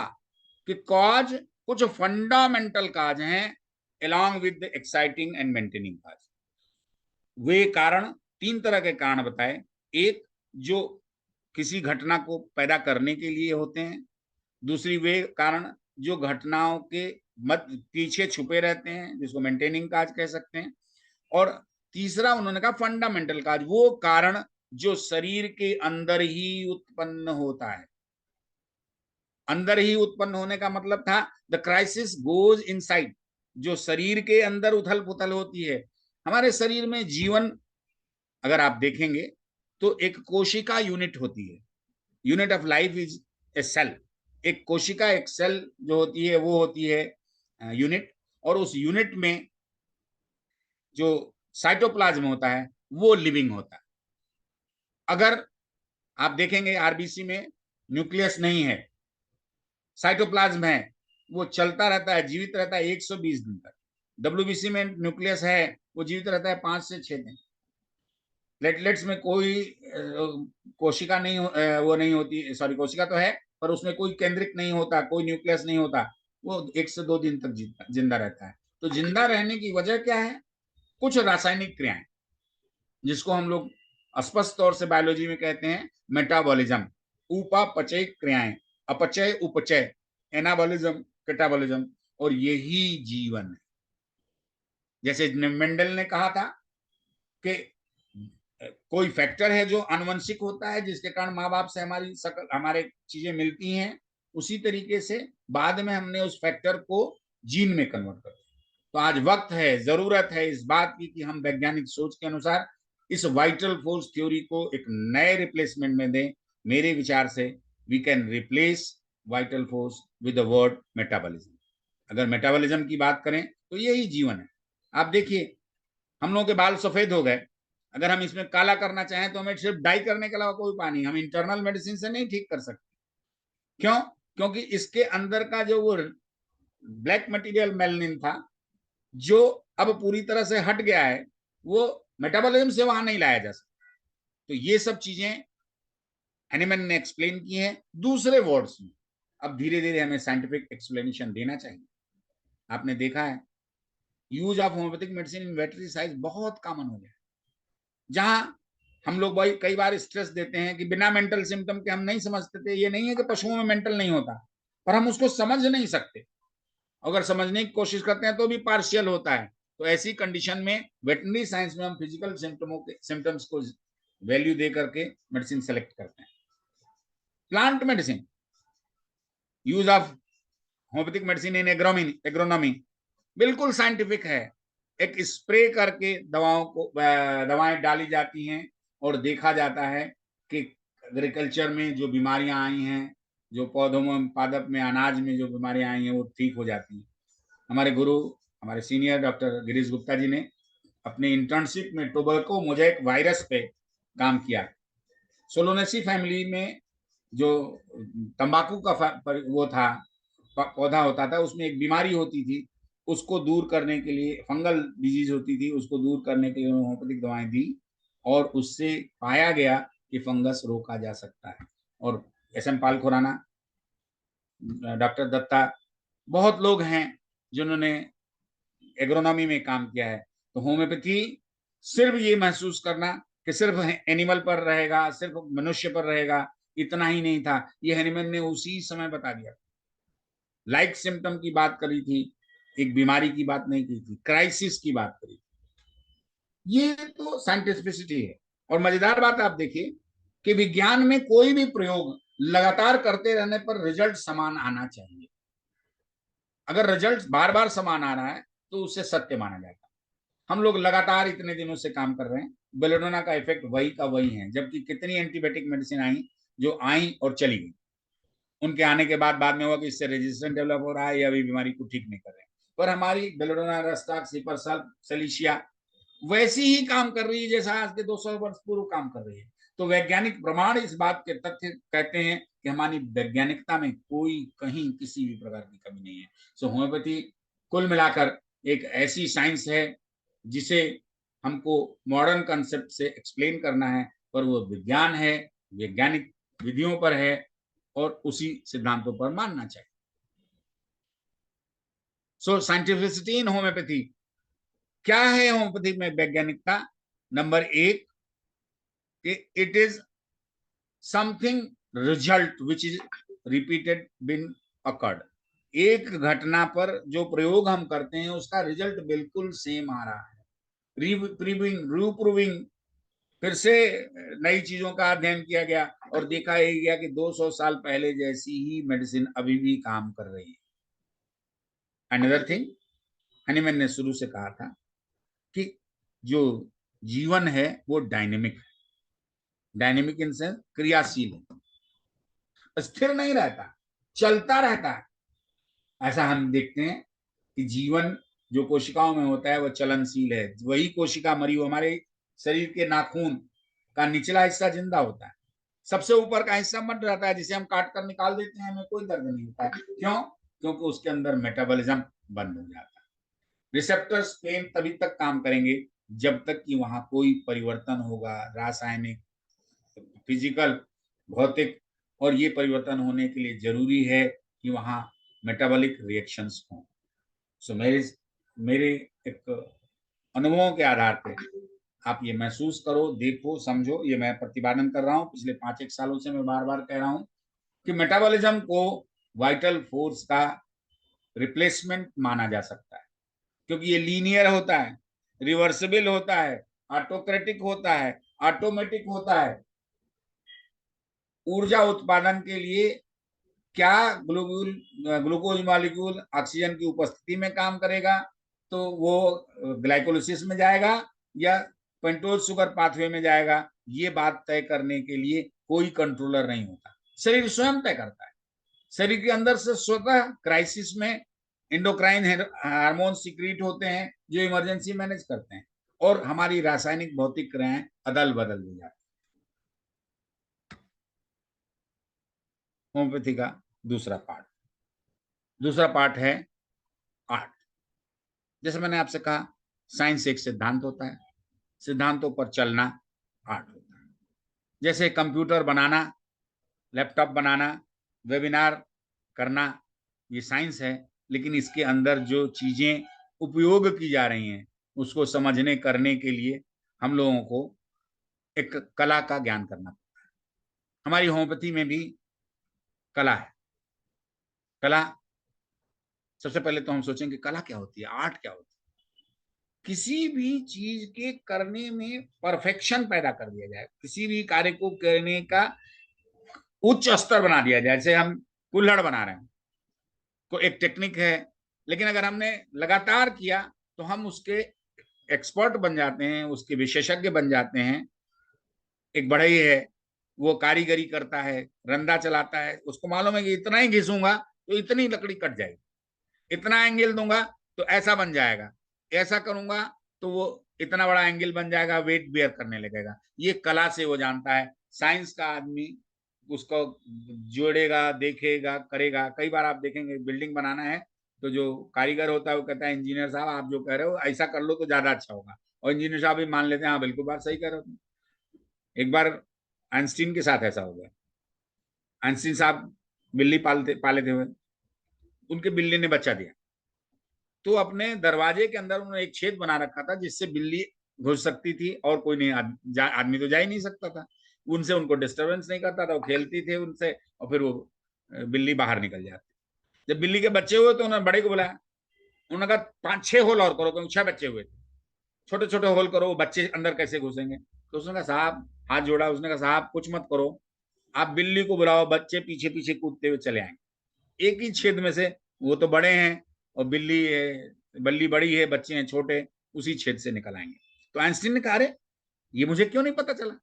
कि कॉज कुछ फंडामेंटल काज हैं along with the exciting and maintaining cause। वे कारण, 3 तरह के कारण बताए। एक, जो किसी घटना को पैदा करने के लिए होते हैं। दूसरी, वे कारण जो घटनाओं के पीछे छुपे रहते हैं, जिसको मेंटेनिंग काज कह सकते हैं। और तीसरा उन्होंने कहा फंडामेंटल काज, वो कारण जो शरीर के अंदर ही उत्पन्न होता है। अंदर ही उत्पन्न होने का मतलब था द क्राइसिस गोज इनसाइड, जो शरीर के अंदर उथल पुथल होती है। हमारे शरीर में जीवन अगर आप देखेंगे तो एक कोशिका यूनिट होती है। Unit of life is a cell. एक कोशिका, एक सेल जो होती है वो होती है यूनिट। और उस यूनिट में जो साइटोप्लाज्म होता है वो लिविंग होता है। अगर आप देखेंगे आरबीसी में न्यूक्लियस नहीं है, साइटोप्लाज्म है, वो चलता रहता है, जीवित रहता है 120 दिन तक। डब्ल्यूबीसी में न्यूक्लियस है, वो जीवित रहता है 5 से 6 दिन। प्लेटलेट्स में कोई कोशिका नहीं वो नहीं होती, सॉरी कोशिका तो है पर उसमें कोई केंद्रिक नहीं होता, कोई न्यूक्लियस नहीं होता, वो 1 से 2 दिन तक जिंदा रहता है। तो जिंदा रहने की वजह क्या है? कुछ रासायनिक क्रियाएं, जिसको हम लोग स्पष्ट तौर से बायोलॉजी में कहते हैं मेटाबॉलिज्म, उपापचय क्रियाएं, अपचय उपचय, एनाबॉलिज्म कैटाबॉलिज्म, और यही जीवन है। जैसे मेंडल ने कहा था कि कोई फैक्टर है जो आनुवंशिक होता है, जिसके कारण माँ बाप से हमारे चीजें मिलती हैं, उसी तरीके से बाद में हमने उस फैक्टर को जीन में कन्वर्ट कर दिया। तो आज वक्त है, जरूरत है इस बात की कि हम वैज्ञानिक सोच के अनुसार इस वाइटल फोर्स थ्योरी को एक नए रिप्लेसमेंट में दें। मेरे विचार से we can replace vital force with the word metabolism. अगर मेटाबॉलिज्म की बात करें तो यही जीवन है। आप देखिए, हम लोगों के बाल सफेद हो गए, अगर हम इसमें काला करना चाहें तो हमें सिर्फ डाई करने के अलावा कोई उपाय नहीं, हम इंटरनल मेडिसिन से नहीं ठीक कर सकते। क्यों? क्योंकि इसके अंदर का जो वो ब्लैक मटेरियल मेलनिन था, जो अब पूरी तरह से हट गया है, वो मेटाबॉलिज्म से वहां नहीं लाया जा सकता। तो ये सब चीजें हैनीमैन ने एक्सप्लेन की हैं दूसरे वर्ड्स में। अब धीरे धीरे हमें साइंटिफिक एक्सप्लेनेशन देना चाहिए। आपने देखा है use of homeopathic medicine in वेटरी science बहुत कॉमन हो गया, जहां हम लोग भाई कई बार स्ट्रेस देते हैं कि बिना मेंटल सिम्टम के हम नहीं समझते थे। ये नहीं है कि पशुओं में मेंटल नहीं होता, पर हम उसको समझ नहीं सकते। अगर समझने की कोशिश करते हैं तो भी पार्शियल होता है। तो ऐसी कंडीशन में वेटरनरी साइंस में हम फिजिकल सिम्टम्स को वैल्यू दे करके मेडिसिन सेलेक्ट करते हैं। Plant medicine, use of homeopathic medicine in agronomy बिल्कुल साइंटिफिक है। एक स्प्रे करके दवाएं डाली जाती हैं और देखा जाता है कि एग्रीकल्चर में जो बीमारियां आई हैं, जो पौधों में, पादप में, अनाज में जो बीमारियां आई हैं, वो ठीक हो जाती हैं। हमारे गुरु, हमारे सीनियर डॉक्टर गिरीश गुप्ता जी ने अपनी इंटर्नशिप में टोबैको मोज़ेक वायरस पे काम किया। सोलोनेसी फैमिली में जो तंबाकू का वो था, पौधा होता था, उसमें एक बीमारी होती थी, उसको दूर करने के लिए, फंगल डिजीज होती थी, उसको दूर करने के लिए होम्योपैथिक दवाएं दी और उससे पाया गया कि फंगस रोका जा सकता है। और एस.एम. पाल खुराना, डॉक्टर दत्ता, बहुत लोग हैं जिन्होंने एग्रोनॉमी में काम किया है। तो होम्योपैथी सिर्फ ये महसूस करना कि सिर्फ एनिमल पर रहेगा, सिर्फ मनुष्य पर रहेगा, इतना ही नहीं था। ये हैनीमैन ने उसी समय बता दिया। लाइक सिम्टम की बात करी थी, एक बीमारी की बात नहीं की थी, क्राइसिस की बात करी थी। ये तो साइंटिफिसिटी है। और मजेदार बात आप देखिए कि विज्ञान में कोई भी प्रयोग लगातार करते रहने पर रिजल्ट समान आना चाहिए। अगर रिजल्ट बार बार समान आ रहा है तो उसे सत्य माना जाएगा। हम लोग लगातार इतने दिनों से काम कर रहे हैं, बेलेडोना का इफेक्ट वही का वही है, जबकि कितनी एंटीबायोटिक मेडिसिन आई जो आई और चली गई। उनके आने के बाद में हुआ कि इससे रेजिस्टेंस डेवलप हो रहा है या अभी बीमारी को ठीक नहीं कर रहे हैं, पर हमारी बेलेडोना, रस्टाक्स, सिपरसल, सेलिशिया वैसी ही काम कर रही है जैसा आज के 200 वर्ष पूर्व काम कर रही है। तो वैज्ञानिक प्रमाण इस बात के तथ्य कहते हैं कि हमारी वैज्ञानिकता में कोई कहीं किसी भी प्रकार की कमी नहीं है। सो होम्योपैथी कुल मिलाकर एक ऐसी साइंस है जिसे हमको मॉडर्न कंसेप्ट से एक्सप्लेन करना है, पर वो विज्ञान है, वैज्ञानिक विधियों पर है और उसी सिद्धांतों पर मानना चाहिए। सो साइंटिफिसिटी इन होम्योपैथी, क्या है होम्योपैथी में वैज्ञानिकता? नंबर 1 कि it is something result which is repeated been occurred. एक घटना पर जो प्रयोग हम करते हैं उसका रिजल्ट बिल्कुल सेम आ रहा है। रीप्रूविंग, फिर से नई चीजों का अध्ययन किया गया और देखा ही गया कि 200 साल पहले जैसी ही मेडिसिन अभी भी काम कर रही है। अनदर थिंग, हैनीमैन ने शुरू से कहा था कि जो जीवन है वो डायनेमिक है। डायनेमिक इन सेंस क्रियाशील है, स्थिर नहीं रहता, चलता रहता है। ऐसा हम देखते हैं कि जीवन जो कोशिकाओं में होता है वो चलनशील है। वही कोशिका मरी हुई, हमारे शरीर के नाखून का निचला हिस्सा जिंदा होता है, सबसे ऊपर का हिस्सा मर जाता है, जिसे हम काट कर निकाल देते हैं, हमें कोई दर्द नहीं होता है। क्यों? क्योंकि उसके अंदर मेटाबॉलिज्म बंद हो जाता है। रिसेप्टर्स पेन तभी तक काम करेंगे जब तक कि वहां कोई परिवर्तन होगा, रासायनिक, फिजिकल, भौतिक, और ये परिवर्तन होने के लिए जरूरी है कि वहां मेटाबॉलिक रिएक्शंस हों। सो मेरे एक अनुभवों के आधार पे आप ये महसूस करो, देखो, समझो। ये मैं प्रतिपादन कर रहा हूँ पिछले 5-1 सालों से, मैं बार बार कह रहा हूँ कि मेटाबॉलिज्म को वाइटल फोर्स का रिप्लेसमेंट माना जा सकता है, क्योंकि ये लीनियर होता है, रिवर्सिबल होता है, ऑटोक्रेटिक होता है, ऑटोमेटिक होता है। ऊर्जा उत्पादन के लिए क्या ग्लूकोज मॉलिक्यूल ऑक्सीजन की उपस्थिति में काम करेगा, तो वो ग्लाइकोलिसिस में जाएगा या पेंटोज शुगर पाथवे में जाएगा, ये बात तय करने के लिए कोई कंट्रोलर नहीं होता, शरीर स्वयं तय करता है। शरीर के अंदर से स्वतः क्राइसिस में एंडोक्राइन हार्मोन सीक्रेट होते हैं जो इमरजेंसी मैनेज करते हैं, और हमारी रासायनिक भौतिक क्रियाएं अदल बदल हो जाती। होम्योपैथी का दूसरा पार्ट है आर्ट। जैसे मैंने आपसे कहा, साइंस एक सिद्धांत होता है, सिद्धांतों पर चलना आर्ट होता है। जैसे कंप्यूटर बनाना, लैपटॉप बनाना, वेबिनार करना, ये साइंस है, लेकिन इसके अंदर जो चीजें उपयोग की जा रही हैं उसको समझने करने के लिए हम लोगों को एक कला का ज्ञान करना पड़ता है। हमारी होम्योपैथी में भी कला है। कला, सबसे पहले तो हम सोचेंगे कला क्या होती है, आर्ट क्या होती है। किसी भी चीज के करने में परफेक्शन पैदा कर दिया जाए, किसी भी कार्य को करने का उच्च स्तर बना दिया जाए। जैसे हम कुल्हड़ बना रहे हैं, को एक टेक्निक है, लेकिन अगर हमने लगातार किया तो हम उसके एक्सपर्ट बन जाते हैं, उसके विशेषज्ञ बन जाते हैं। एक बढ़ई है, वो कारीगरी करता है, रंदा चलाता है, उसको मालूम है कि इतना ही घिसूंगा तो इतनी लकड़ी कट जाएगी, इतना एंगल दूंगा तो ऐसा बन जाएगा, ऐसा करूंगा तो वो इतना बड़ा एंगल बन जाएगा, वेट बेयर करने लगेगा। ये कला से वो जानता है। साइंस का आदमी उसको जोड़ेगा, देखेगा, करेगा। कई बार आप देखेंगे बिल्डिंग बनाना है तो जो कारीगर होता है वो कहता है इंजीनियर साहब आप जो कह रहे हो ऐसा कर लो तो ज्यादा अच्छा होगा, और इंजीनियर साहब भी मान लेते हैं हाँ बिल्कुल बात सही कह रहे हो। एक बार आइंस्टीन के साथ ऐसा हो गया। आइंस्टीन साहब बिल्ली पाले थे, उनके बिल्ली ने बच्चा दिया, तो अपने दरवाजे के अंदर उन्होंने एक छेद बना रखा था जिससे बिल्ली घुस सकती थी और कोई नहीं, आदमी तो जा ही नहीं सकता था। उनसे उनको डिस्टरबेंस नहीं करता था, वो खेलती थे उनसे और फिर वो बिल्ली बाहर निकल जाती। जब बिल्ली के बच्चे हुए तो उन्होंने बड़े को बुलाया, उन्होंने कहा 5-6 होल और करो, क्योंकि 6 बच्चे हुए थे, छोटे छोटे होल करो, वो बच्चे अंदर कैसे घुसेंगे। तो उसने कहा साहब, हाथ जोड़ा, उसने कहा साहब कुछ मत करो, आप बिल्ली को बुलाओ, बच्चे पीछे पीछे कूदते हुए चले आएंगे, एक ही छेद में से, वो तो बड़े हैं और बल्ली बड़ी है, बच्चे हैं छोटे, उसी छेद से निकल आएंगे। तो आइंस्टीन ने कहा अरे ये मुझे क्यों नहीं पता चला।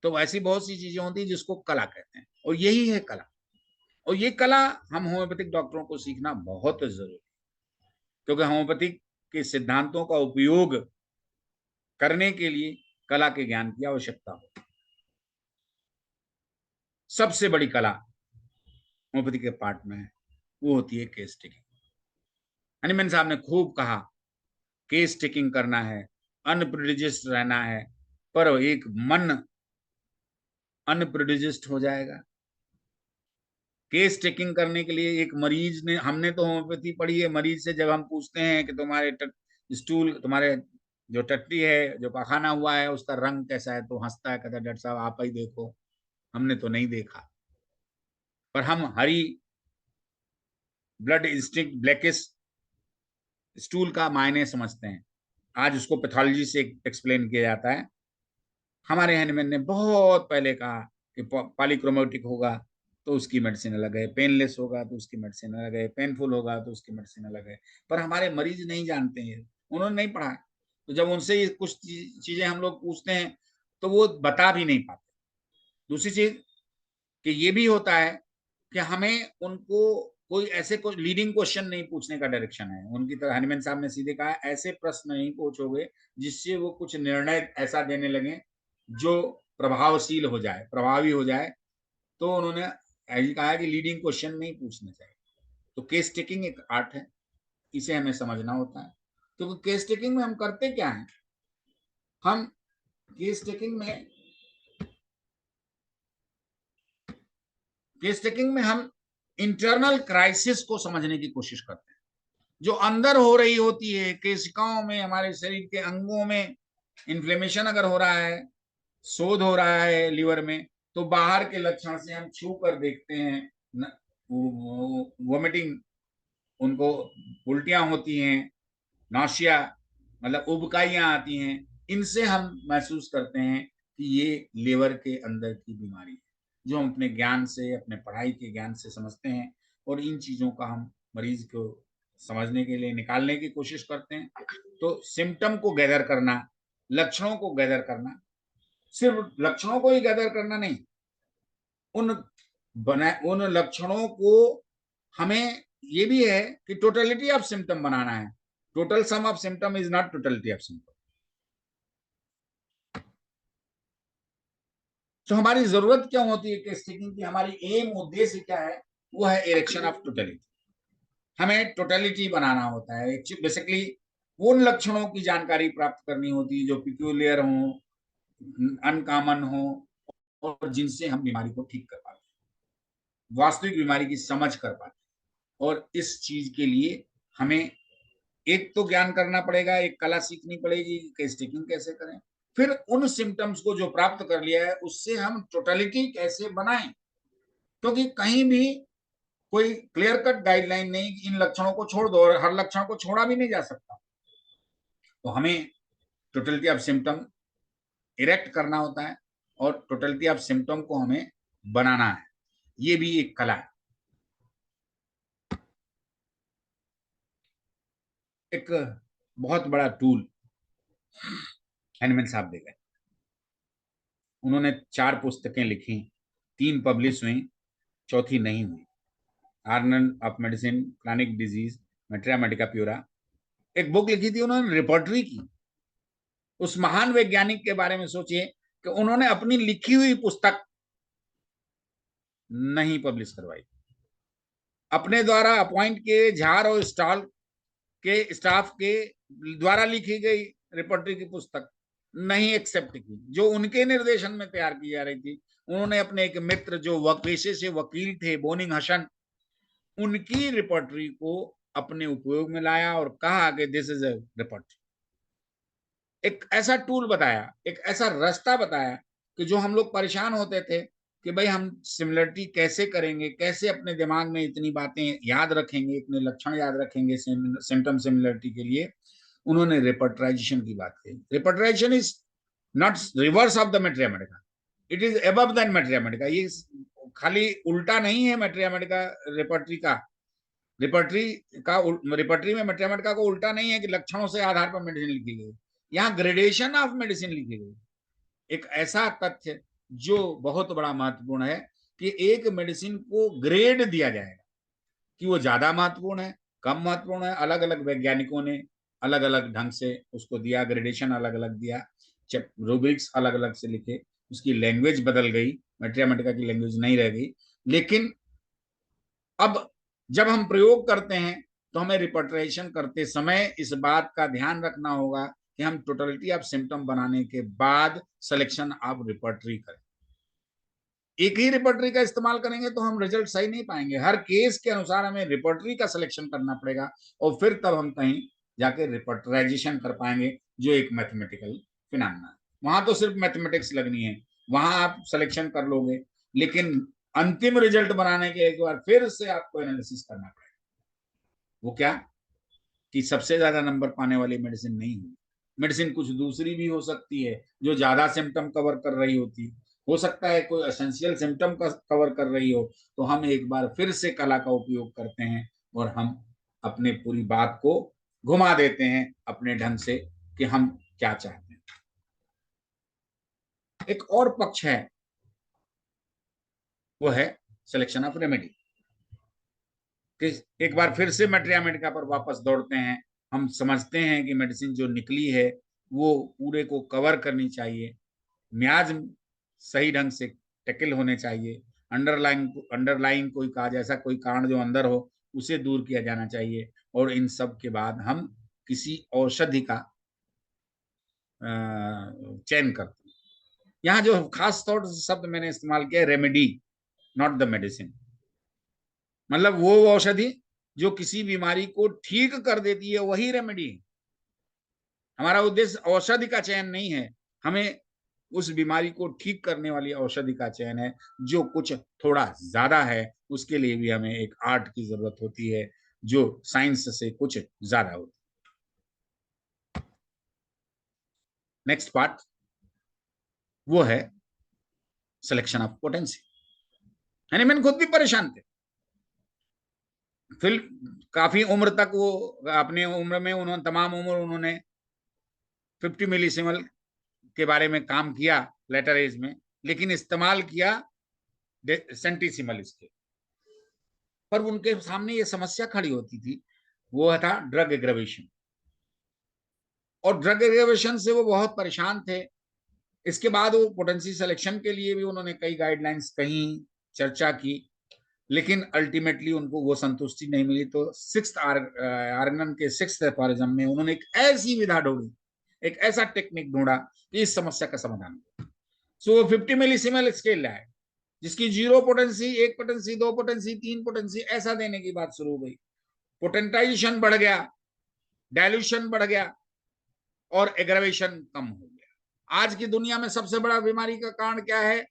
तो ऐसी बहुत सी चीजें होती है जिसको कला कहते हैं, और यही है कला। और ये कला हम होम्योपैथिक डॉक्टरों को सीखना बहुत जरूरी है, क्योंकि होम्योपैथिक के सिद्धांतों का उपयोग करने के लिए कला के ज्ञान की आवश्यकता हो। सबसे बड़ी कला होम्योपैथी के पार्ट में है, वो होती है केस टेकिंग। हनीमैन साहब ने खूब कहा केस टेकिंग करना है, अनप्रिविलेज्ड रहना है, पर एक मन अनप्रिविलेज्ड हो जाएगा। केस टेकिंग करने के लिए एक मरीज ने, हमने तो होम्योपैथी पढ़ी है, मरीज से जब हम पूछते हैं कि तुम्हारे स्टूल, तुम्हारे जो टट्टी है, जो पाखाना हुआ है, उसका रंग कैसा है, तो हंसता है, कहता है डॉक्टर साहब आप ही देखो, हमने तो नहीं देखा। पर हम हरी ब्लड इंस्टिंक्ट ब्लैकिश स्टूल का मायने समझते हैं। आज उसको पैथोलॉजी से एक्सप्लेन किया जाता है। हमारे हैंडमैन ने बहुत पहले कहा कि पॉलीक्रोमेटिक होगा तो उसकी मेडिसिन अलग है, पेनलेस होगा तो उसकी मेडिसिन अलग है, पेनफुल होगा तो उसकी मेडिसिन अलग है। पर हमारे मरीज नहीं जानते हैं, उन्होंने नहीं पढ़ा, तो जब उनसे कुछ चीजें हम लोग पूछते हैं तो वो बता भी नहीं पाते। दूसरी चीज कि ये भी होता है कि हमें उनको कोई ऐसे कोई लीडिंग क्वेश्चन नहीं पूछने का डायरेक्शन है उनकी तरह। हनीमैन साहब ने सीधे कहा ऐसे प्रश्न नहीं पूछोगे जिससे वो कुछ निर्णय ऐसा देने लगे जो प्रभावशील हो जाए, प्रभावी हो जाए। तो उन्होंने कहा कि लीडिंग क्वेश्चन नहीं पूछने चाहिए। तो केस टेकिंग एक आर्ट है, इसे हमें समझना होता है। तो केस टेकिंग में हम करते क्या है, हम केस टेकिंग में हम इंटरनल क्राइसिस को समझने की कोशिश करते हैं, जो अंदर हो रही होती है केशिकाओं में, हमारे शरीर के अंगों में। इन्फ्लेमेशन अगर हो रहा है, शोध हो रहा है लीवर में, तो बाहर के लक्षण से हम छू कर देखते हैं, वोमिटिंग, उनको उल्टियां होती हैं, नौशिया मतलब उबकाइयां आती हैं, इनसे हम महसूस करते हैं कि ये लीवर के अंदर की बीमारी है, जो हम अपने ज्ञान से, अपने पढ़ाई के ज्ञान से समझते हैं। और इन चीजों का हम मरीज को समझने के लिए निकालने की कोशिश करते हैं। तो सिम्टम को गैदर करना, लक्षणों को गैदर करना, सिर्फ लक्षणों को ही गैदर करना नहीं, उन लक्षणों को हमें ये भी है कि टोटलिटी ऑफ सिम्टम बनाना है। Total sum of symptom is not totality of symptom. तो हमारी जरूरत क्या होती है केस टेकिंग की, हमारी एम, उद्देश्य क्या है, वो है इरेक्शन ऑफ टोटलिटी। हमें टोटलिटी बनाना होता है। बेसिकली उन लक्षणों की जानकारी प्राप्त करनी होती है जो पिक्यूलियर हो, अनकॉमन हो, और जिनसे हम बीमारी को ठीक कर पाते हैं, वास्तविक बीमारी की समझ कर पाते हैं। और इस चीज के लिए हमें एक तो ज्ञान करना पड़ेगा, एक कला सीखनी पड़ेगी, केस टेकिंग कैसे करें। फिर उन सिम्टम्स को जो प्राप्त कर लिया है उससे हम टोटलिटी कैसे बनाएं, क्योंकि कहीं भी कोई क्लियर कट गाइडलाइन नहीं कि इन लक्षणों को छोड़ दो, और हर लक्षण को छोड़ा भी नहीं जा सकता। तो हमें टोटलिटी ऑफ सिम्टम इरेक्ट करना होता है, और टोटलिटी ऑफ सिम्टम को हमें बनाना है। ये भी एक कला है। एक बहुत बड़ा टूल हनीमैन साहब दे गए। उन्होंने 4 पुस्तकें लिखी, 3 पब्लिश हुई, चौथी नहीं हुई। आर्नल of medicine, chronic disease, materia medica pura. एक बुक लिखी थी उन्होंने रिपोर्टरी की। उस महान वैज्ञानिक के बारे में सोचिए कि उन्होंने अपनी लिखी हुई पुस्तक नहीं पब्लिश करवाई। अपने द्वारा अपॉइंट किए झार और स्टॉल के स्टाफ के द्वारा लिखी गई रिपोर्टरी की पुस्तक नहीं एक्सेप्ट की, जो उनके निर्देशन में तैयार की जा रही थी। उन्होंने अपने एक मित्र जो पेशे से वकील थे, बोनिंग हसन, उनकी रिपोर्टरी को अपने उपयोग में लाया और कहा कि दिस इज अ रिपोर्टरी। एक ऐसा टूल बताया, एक ऐसा रास्ता बताया कि जो हम लोग परेशान होते थे कि भाई हम सिमिलरिटी कैसे करेंगे, कैसे अपने दिमाग में इतनी बातें याद रखेंगे, इतने लक्षण याद रखेंगे सिम्टम सिमिलरिटी के लिए। उन्होंने रिपर्टराइजेशन की बात की। Repertorisation is not reverse of the materia medica, it is above than materia medica. ये खाली उल्टा नहीं है मेट्रिया मेडिका रिपर्टरी का। रिपर्टरी में मेट्रिया मेडिका को उल्टा नहीं है कि लक्षणों से आधार पर मेडिसिन लिखी गई। यहाँ ग्रेडेशन ऑफ मेडिसिन लिखी गई। एक ऐसा तथ्य जो बहुत बड़ा महत्वपूर्ण है कि एक मेडिसिन को ग्रेड दिया जाएगा कि वो ज्यादा महत्वपूर्ण है, कम महत्वपूर्ण है। अलग अलग वैज्ञानिकों ने अलग अलग ढंग से उसको दिया, ग्रेडेशन अलग अलग दिया, रूब्रिक्स अलग अलग से लिखे, उसकी लैंग्वेज बदल गई, मेट्रिया मेडिका की लैंग्वेज नहीं रह गई। लेकिन अब जब हम प्रयोग करते हैं तो हमें रिपर्टराइजेशन करते समय इस बात का ध्यान रखना होगा कि हम टोटलिटी ऑफ सिम्टम बनाने के बाद सिलेक्शन ऑफ रिपर्टरी करें। एक ही रिपर्टरी का इस्तेमाल करेंगे तो हम रिजल्ट सही नहीं पाएंगे। हर केस के अनुसार हमें रिपर्टरी का सिलेक्शन करना पड़ेगा, और फिर तब हम कहीं जाके रिपर्टराइजेशन कर पाएंगे, जो एक मैथमेटिकल फिनोमेना है। वहां तो सिर्फ मैथमेटिक्स लगनी है, वहां आप सिलेक्शन कर लोगे, लेकिन अंतिम रिजल्ट बनाने के एक बार फिर से आपको एनालिसिस करना पड़ेगा। वो क्या कि सबसे ज्यादा नंबर पाने वाली मेडिसिन नहीं हुई। मेडिसिन कुछ दूसरी भी हो सकती है जो ज्यादा सिम्टम कवर कर रही होती, हो सकता है कोई एसेंशियल सिम्टम का कवर कर रही हो। तो हम एक बार फिर से कला का उपयोग करते हैं और हम अपने पूरी बात को घुमा देते हैं अपने ढंग से कि हम क्या चाहते हैं। एक और पक्ष है, वो है सिलेक्शन ऑफ रेमेडी। कि एक बार फिर से मैट्रिया मेडिका पर वापस दौड़ते हैं। हम समझते हैं कि मेडिसिन जो निकली है वो पूरे को कवर करनी चाहिए, म्याज सही ढंग से टैकल होने चाहिए, अंडरलाइंग कोई काज, ऐसा कोई कारण जो अंदर हो उसे दूर किया जाना चाहिए, और इन सब के बाद हम किसी औषधि का चयन करते हैं। यहाँ जो खास तौर से शब्द मैंने इस्तेमाल किया, रेमेडी, नॉट द मेडिसिन, मतलब वो औषधि जो किसी बीमारी को ठीक कर देती है वही रेमेडी है। हमारा उद्देश्य औषधि का चयन नहीं है, हमें उस बीमारी को ठीक करने वाली औषधि का चयन है, जो कुछ थोड़ा ज्यादा है। उसके लिए भी हमें एक आर्ट की जरूरत होती है जो साइंस से कुछ ज्यादा होती है। नेक्स्ट पार्ट वो है सिलेक्शन ऑफ पोटेंसी। यानी मैंने खुद भी परेशान थे, फिर काफी उम्र तक वो अपनी उम्र में उन्होंने तमाम उम्र उन्होंने 50 मिलीसिमल के बारे में काम किया लेटर एज में, लेकिन इस्तेमाल किया सेंटीसिमल स्केल पर। उनके सामने ये समस्या खड़ी होती थी, वो था ड्रग एग्रेवेशन, और ड्रग एग्रेवेशन से वो बहुत परेशान थे। इसके बाद वो पोटेंसी सिलेक्शन के लिए भी उन्होंने कई गाइडलाइंस कहीं चर्चा की, लेकिन अल्टीमेटली उनको वो संतुष्टि नहीं मिली। तो आर्गन के 6th एफॉरिज्म में उन्होंने एक ऐसी विधा ढूंढी, एक ऐसा टेक्निक ढूंढा कि इस समस्या का समाधान हो। सो 50 मिलीसिमल स्केल लाए, जिसकी 0 पोटेंसी, 1 पोटेंसी, 2 पोटेंसी, 3 पोटेंसी ऐसा देने की बात शुरू हो गई। पोटेंटाइजेशन बढ़ गया, डायल्यूशन बढ़ गया, और एग्रेवेशन कम हो गया। आज की दुनिया में सबसे बड़ा बीमारी का कारण क्या है?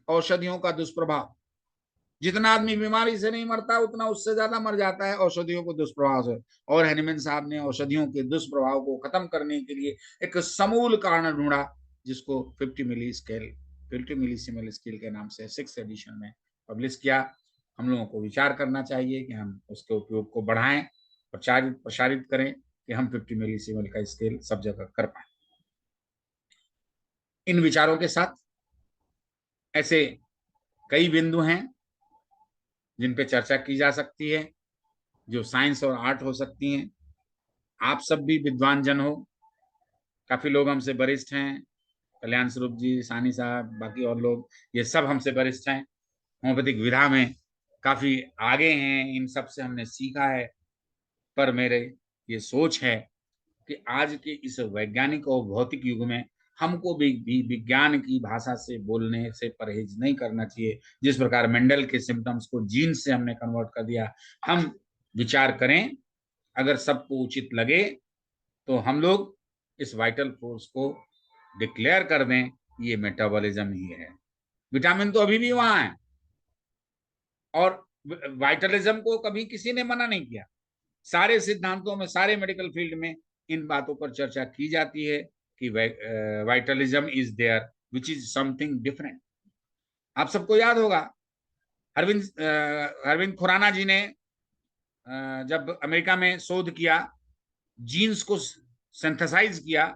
औषधियों का दुष्प्रभाव। जितना आदमी बीमारी से नहीं मरता उतना उससे ज्यादा मर जाता है औषधियों को दुष्प्रभाव से। और हैनिमैन साहब ने औषधियों के दुष्प्रभाव को खत्म करने के लिए एक समूल कारण ढूंढा, जिसको 50 मिलीसिमल स्केल के नाम से 6th एडिशन में पब्लिश किया। हम लोगों को विचार करना चाहिए कि हम उसके उपयोग को बढ़ाएं, प्रसारित करें कि हम 50 मिलीसिमल का स्केल सब जगह कर पाए। इन विचारों के साथ ऐसे कई बिंदु हैं जिन पे चर्चा की जा सकती है, जो साइंस और आर्ट हो सकती हैं। आप सब भी विद्वान जन हो, काफी लोग हमसे वरिष्ठ हैं, कल्याण स्वरूप जी, सानी साहब, बाकी और लोग, ये सब हमसे वरिष्ठ हैं, होम्योपैथिक विधा में काफी आगे हैं, इन सब से हमने सीखा है। पर मेरे ये सोच है कि आज के इस वैज्ञानिक और भौतिक युग में हमको भी विज्ञान की भाषा से बोलने से परहेज नहीं करना चाहिए। जिस प्रकार मेंडल के सिम्टम्स को जीन से हमने कन्वर्ट कर दिया, हम विचार करें, अगर सबको उचित लगे तो हम लोग इस वाइटल फोर्स को डिक्लेयर कर दें, ये मेटाबॉलिज्म ही है। विटामिन तो अभी भी वहां है, और वाइटलिज्म को कभी किसी ने मना नहीं किया। सारे सिद्धांतों में, सारे मेडिकल फील्ड में इन बातों पर चर्चा की जाती है कि vitalism is there which is something different. आप सबको याद होगा अरविंद खुराना जी ने जब अमेरिका में शोध किया, जीन्स को सिंथेसाइज किया,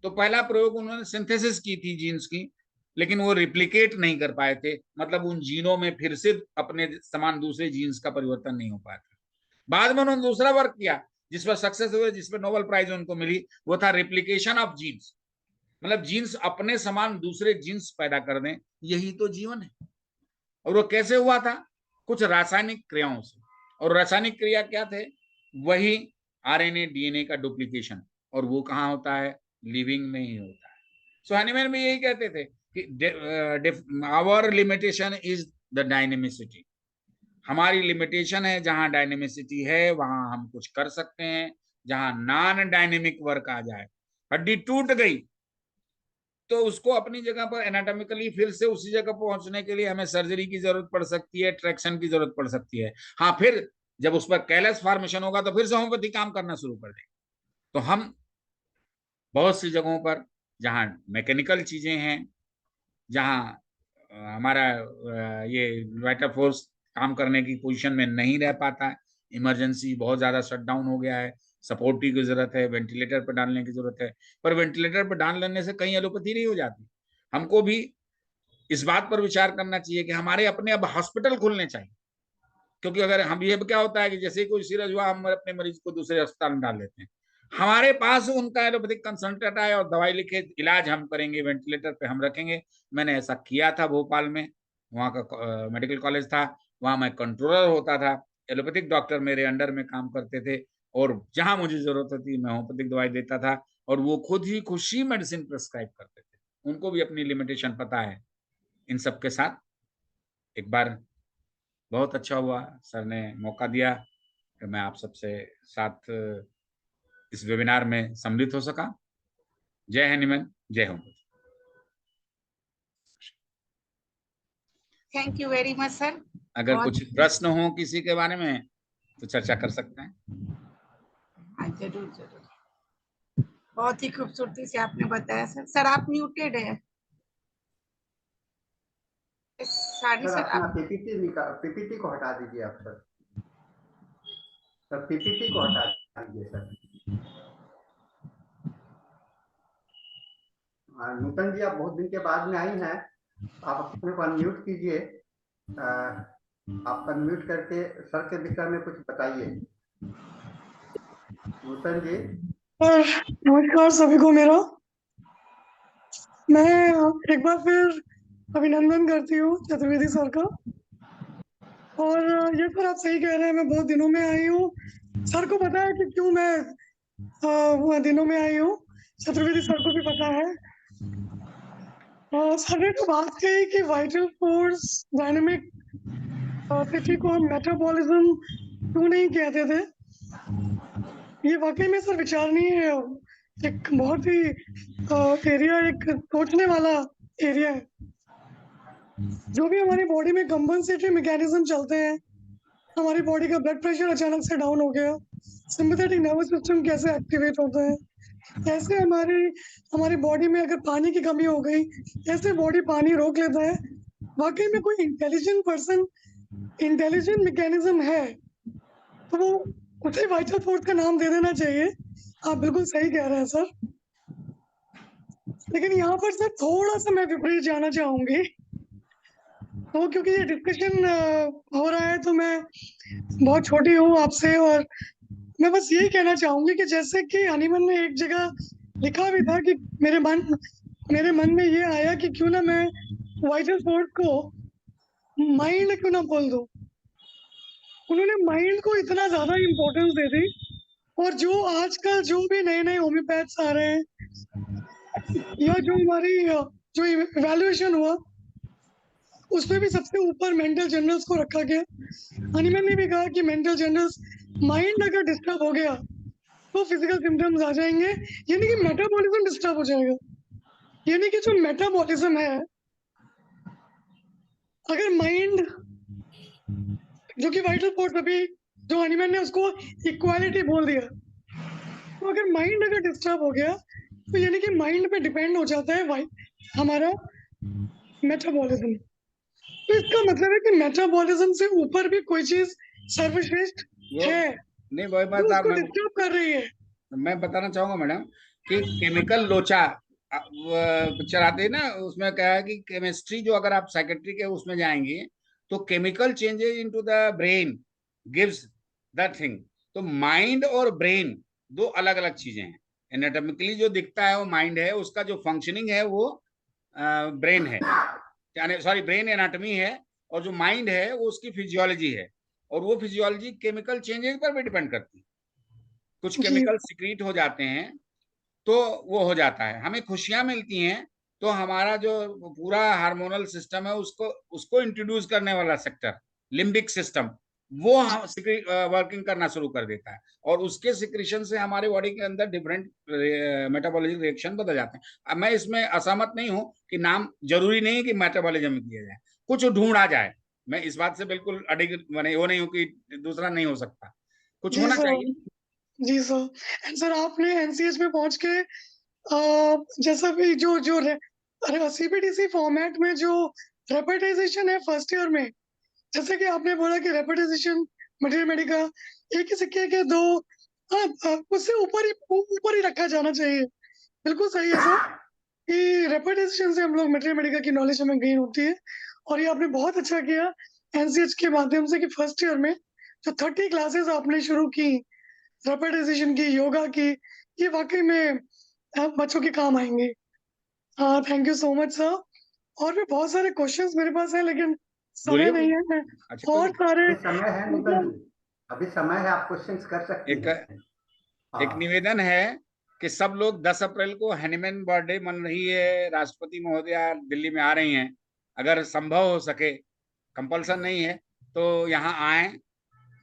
तो पहला प्रयोग उन्होंने सिंथेसिस की थी जीन्स की, लेकिन वो रिप्लिकेट नहीं कर पाए थे, मतलब उन जीनों में फिर से अपने समान दूसरे जीन्स का परिवर्तन नहीं हो पाया था। बाद में उन्होंने दूसरा वर्क किया जिस पर सक्सेस हुए, जिसमें नोबेल प्राइज उनको मिली, वो था रिप्लिकेशन ऑफ जीन्स, मतलब जीन्स अपने समान दूसरे जीन्स पैदा कर दें, यही तो जीवन है। और वो कैसे हुआ था? कुछ रासायनिक क्रियाओं से। और रासायनिक क्रिया क्या थे? वही आरएनए डीएनए का डुप्लीकेशन, और वो कहाँ होता है? लिविंग में ही होता है। सो हैनिमैन भी यही कहते थे कि आवर लिमिटेशन इज द डायनेमिसिटी। हमारी लिमिटेशन है, जहां डायनेमिसिटी है वहां हम कुछ कर सकते हैं, जहां नॉन डायनेमिक वर्क आ जाए, हड्डी टूट गई तो उसको अपनी जगह पर एनाटॉमिकली फिर से उसी जगह पहुंचने के लिए हमें सर्जरी की जरूरत पड़ सकती है, ट्रैक्शन की जरूरत पड़ सकती है। हाँ, फिर जब उस पर कैलस फॉर्मेशन होगा तो फिर से होम्योपैथी काम करना शुरू कर देगी। तो हम बहुत सी जगहों पर जहां मैकेनिकल चीजें हैं, जहां हमारा ये वाइटल फोर्स काम करने की पोजीशन में नहीं रह पाता है, इमरजेंसी बहुत ज्यादा शटडाउन हो गया है, सपोर्ट की जरूरत है, वेंटिलेटर पर डालने की जरूरत है, पर वेंटिलेटर पर डाल लेने से कहीं एलोपैथी नहीं हो जाती। हमको भी इस बात पर विचार करना चाहिए कि हमारे अपने अब हॉस्पिटल खुलने चाहिए, क्योंकि अगर हम, ये क्या होता है कि जैसे ही कोई सीरियस हुआ हम अपने मरीज को दूसरे अस्पताल में डाल देते हैं। हमारे पास उनका एलोपैथिक कंसल्टेंट आए और दवाई लिखे, इलाज हम करेंगे, वेंटिलेटर पे हम रखेंगे। मैंने ऐसा किया था भोपाल में, वहाँ का मेडिकल कॉलेज था, वहाँ मैं कंट्रोलर होता था, एलोपैथिक डॉक्टर मेरे अंडर में काम करते थे, और जहां मुझे जरूरत होती मैं होम्योपैथिक दवाई देता था, और वो खुशी मेडिसिन प्रिस्क्राइब करते थे। उनको भी अपनी लिमिटेशन पता है। इन सब के साथ एक बार बहुत अच्छा हुआ सर ने मौका दिया कि मैं आप सबसे साथ इस वेबिनार में सम्मिलित हो सका। जय हनुमान, जय homeopathy. Thank you very much sir. अगर कुछ प्रश्न हो किसी के बारे में तो चर्चा कर सकते हैं। हाँ, जरूर जरूर, बहुत ही खूबसूरती से आपने बताया सर। सर आप म्यूटेड है। सारी सर सर अपना आप पीपीटी को हटा दीजिए आप सर। सर पीपीटी को हटा दीजिए सर। नूतन जी आप बहुत दिन के बाद में आई हैं, आप अपने को अनम्यूट कीजिए। आप अनम्यूट करके सर के विषय में कुछ बताइए। नूतन जी। नमस्कार सभी को मेरा। मैं एक बार फिर अभिनंदन करती हूँ चतुर्वेदी सर का। और ये सर आप सही कह रहे हैं, मैं बहुत दिनों में आई हूँ। सर को पता है कि क्यों मैं दिनों में आई हूँ, चतुर्वेदी सर को भी पता है। सर ने तो बात कही कि वाइटल फोर्स डायनेमिक स्थिति को हम मेटाबॉलिज्म क्यों नहीं कहते थे। ये वाकई में सर विचारणीय है, एक बहुत ही एरिया, एक सोचने वाला एरिया है। जो भी हमारी बॉडी में कंपनसेटरी मैकेनिज्म चलते हैं, हमारी बॉडी का ब्लड प्रेशर अचानक से डाउन हो गया, सिंपैथेटिक नर्वस सिस्टम कैसे एक्टिवेट होता है, ऐसे हमारी बॉडी में अगर पानी की कमी हो गई, ऐसे बॉडी पानी रोक लेता है। वाकई में कोई इंटेलिजेंट पर्सन, इंटेलिजेंट मैकेनिज्म है तो वो उसे वाइटल फोर्स का नाम दे देना चाहिए। आप बिल्कुल सही कह रहे हैं सर। लेकिन यहाँ पर सर थोड़ा सा मैं विपरीत जाना चाहूंगी, तो क्योंकि ये डिस्कशन हो रहा है तो मैं बहुत छोटी हूँ आपसे, और मैं बस यही कहना चाहूंगी कि जैसे कि हनीमन ने एक जगह लिखा भी था कि मेरे मन में ये आया कि क्यों ना मैं वाइटल फोर्स को माइंड क्यों ना बोल दूं। उन्होंने माइंड को इतना ज्यादा इम्पोर्टेंस दे दी, और जो आजकल जो भी नए नए होम्योपैथ्स आ रहे हैं, या जो हमारी जो इवैल्यूएशन हुआ उसमें भी सबसे ऊपर मेंटल जनरल्स को रखा गया। हनीमन ने भी कहा कि मेंटल जनरल्स, माइंड अगर डिस्टर्ब हो गया तो फिजिकल सिम्टम्स आ जाएंगे, यानी कि मेटाबॉलिज्म डिस्टर्ब हो जाएगा। यानी कि जो मेटाबॉलिज्म है, अगर माइंड, जो कि वाइटल फोर्स अभी जो हनीमन ने उसको इक्वालिटी बोल दिया, तो अगर माइंड अगर डिस्टर्ब हो गया तो यानी कि माइंड पे डिपेंड हो जाता है हमारा मेटाबॉलिज्म। तो इसका मतलब है कि मेटाबॉलिज्म से ऊपर भी कोई चीज सर्वश्रेष्ठ है नहीं, वही जो बात उसको डिस्टर्ब कर रही है। मैं बताना चाहूंगा मैडम कि केमिकल लोचा पिक्चर आते हैं ना, उसमें क्या है कि केमिस्ट्री, जो अगर आप साइकेट्री के उसमें जाएंगे तो chemical changes into the brain gives that thing. तो माइंड और ब्रेन दो अलग अलग चीजें हैं। एनाटॉमिकली जो दिखता है वो माइंड है, उसका जो फंक्शनिंग है वो ब्रेन है, यानी सॉरी ब्रेन एनाटॉमी है, और जो माइंड है वो उसकी फिजियोलॉजी है, और वो फिजियोलॉजी केमिकल चेंजेस पर भी डिपेंड करती है। कुछ केमिकल सिक्रीट हो जाते हैं तो वो हो जाता है, हमें खुशियां मिलती हैं तो हमारा जो पूरा हार्मोनल सिस्टम है उसको उसको इंट्रोड्यूस करने वाला सेक्टर, लिम्बिक सिस्टम, वो वर्किंग करना शुरू कर देता है, और उसके सिक्रीशन से हमारे बॉडी के अंदर डिफरेंट मेटाबॉलिक रिएक्शन बदल जाते हैं। अब मैं इसमें असहमत नहीं हूं कि नाम जरूरी नहीं है कि मेटाबॉलिज्म में किया जाए, कुछ ढूंढा जाए। मैं इस बात से बिल्कुल अडिग मैंने वो नहीं हूं कि दूसरा नहीं हो सकता, कुछ होना चाहिए। जी सर। एंड सर आपने एनसीएच में पहुंच के जैसा भी जो जो सीबीडीसी फॉर्मेट में जो रेपेटाइजेशन है फर्स्ट ईयर में, जैसे कि आपने बोला कि रेपेटाइजेशन मटेरियल मेडिका एक ही सिक्के के दो, उससे ऊपर ही रखा जाना चाहिए। बिल्कुल सही है सर कि रेपेटाइजेशन से हम लोग मटेरियल मेडिका की नॉलेज हमें गेन होती है। और ये आपने बहुत अच्छा किया एनसीएच के माध्यम से कि फर्स्ट ईयर में जो 30 क्लासेस आपने शुरू की, रेपिटेशन की, योगा की, ये वाकई में बच्चों के काम आएंगे। Thank you so much sir. और भी बहुत सारे क्वेश्चंस मेरे पास हैं, लेकिन समय बोलिए। नहीं है। अच्छा, और सारे अभी समय है नूतन मतलब जी, अभी समय है, आप क्वेश्चंस कर सकती एक हैं। एक हाँ, निवेदन है कि सब लोग 10 अप्रैल को हनीमैन बर्थडे मन रही है, राष्ट्रपति महोदया दिल्ली में आ रही हैं, अगर संभव हो सके, कंपल्सन नहीं है तो यहाँ आए,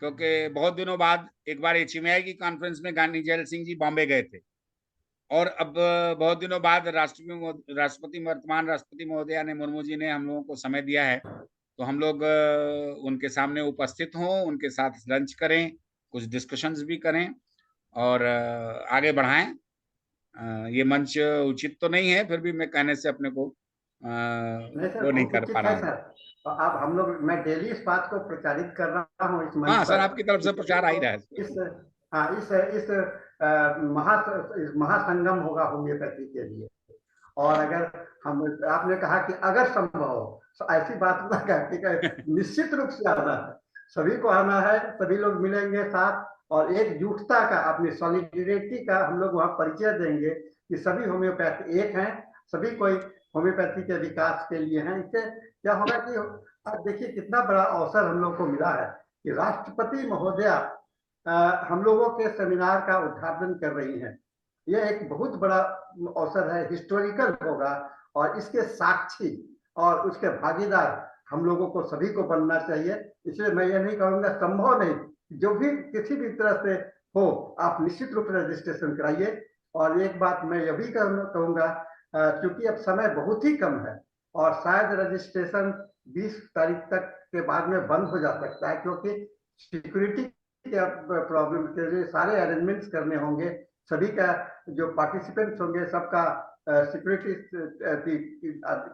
क्योंकि बहुत दिनों बाद एक बार एचएमआई की कॉन्फ्रेंस में गांधी जैल सिंह जी बॉम्बे गए थे, और अब बहुत दिनों बाद वर्तमान राष्ट्रपति महोदया ने, मुर्मू जी ने हम लोगों को समय दिया है, तो हम लोग उनके सामने उपस्थित हों, उनके साथ लंच करें, कुछ डिस्कशंस भी करें और आगे बढ़ाएं। ये मंच उचित तो नहीं है, फिर भी मैं कहने से अपने को नहीं सर, वो नहीं बहुत कर पा उचित रहा है हूँ। सर। तो आप हम लोग, मैं डेली इस बात को प्रचारित कर रहा हूँ इस मंच हाँ सर, पर आपकी तरफ कि से सभी प्रचार आ ही को रहा है। इस हाँ इस महासंगम होगा होम्योपैथी के लिए। और अगर हम, आपने कहा कि अगर संभव हो, तो ऐसी बात ना कहा, ठीक है, निश्चित रूप से आना है, सभी को आना है, सभी लोग मिलेंगे साथ, और एकजुटता का, अपनी सॉलिडरिटी का हम लोग वहाँ परिचय देंगे कि सभी होम्योपैथी एक हैं, सभी कोई होम्योपैथी के विकास के लिए हैं। इससे क्या होगा कि अब देखिए कितना बड़ा अवसर हम लोग को मिला है कि राष्ट्रपति महोदया हम लोगों के सेमिनार का उद्घाटन कर रही हैं। यह एक बहुत बड़ा अवसर है, हिस्टोरिकल होगा, और इसके साक्षी और उसके भागीदार हम लोगों को सभी को बनना चाहिए। इसलिए मैं ये नहीं कहूँगा संभव नहीं, जो भी किसी भी तरह से हो, आप निश्चित रूप से रजिस्ट्रेशन कराइए। और एक बात मैं यह भी कहूँगा, क्योंकि अब समय बहुत ही कम है और शायद रजिस्ट्रेशन 20 तारीख तक के बाद में बंद हो जा सकता है, क्योंकि सिक्योरिटी के प्रॉब्लम के लिए सारे अरेंजमेंट्स करने होंगे, सभी का जो पार्टिसिपेंट्स होंगे सबका सिक्योरिटी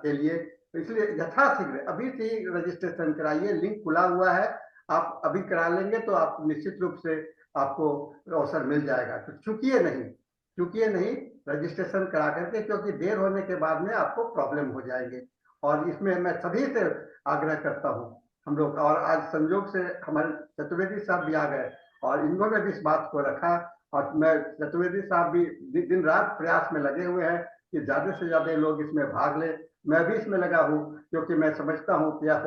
के लिए। तो इसलिए यथाशीघ्र अभी से ही रजिस्ट्रेशन कराइए, लिंक खुला हुआ है, आप अभी करा लेंगे तो आप निश्चित रूप से आपको अवसर मिल जाएगा। तो चूकिए नहीं रजिस्ट्रेशन करा करके, क्योंकि देर होने के बाद में आपको प्रॉब्लम हो जाएंगे। और इसमें मैं सभी से आग्रह करता हूँ हम लोग, और आज संयोग से हमारे चतुर्वेदी साहब भी आ गए और इन्होंने भी इस बात को रखा, और मैं चतुर्वेदी साहब भी दिन रात प्रयास में लगे हुए हैं कि ज्यादा से ज्यादा लोग इसमें भाग ले। मैं भी इसमें लगा हूँ, क्योंकि मैं समझता हूँ कि यह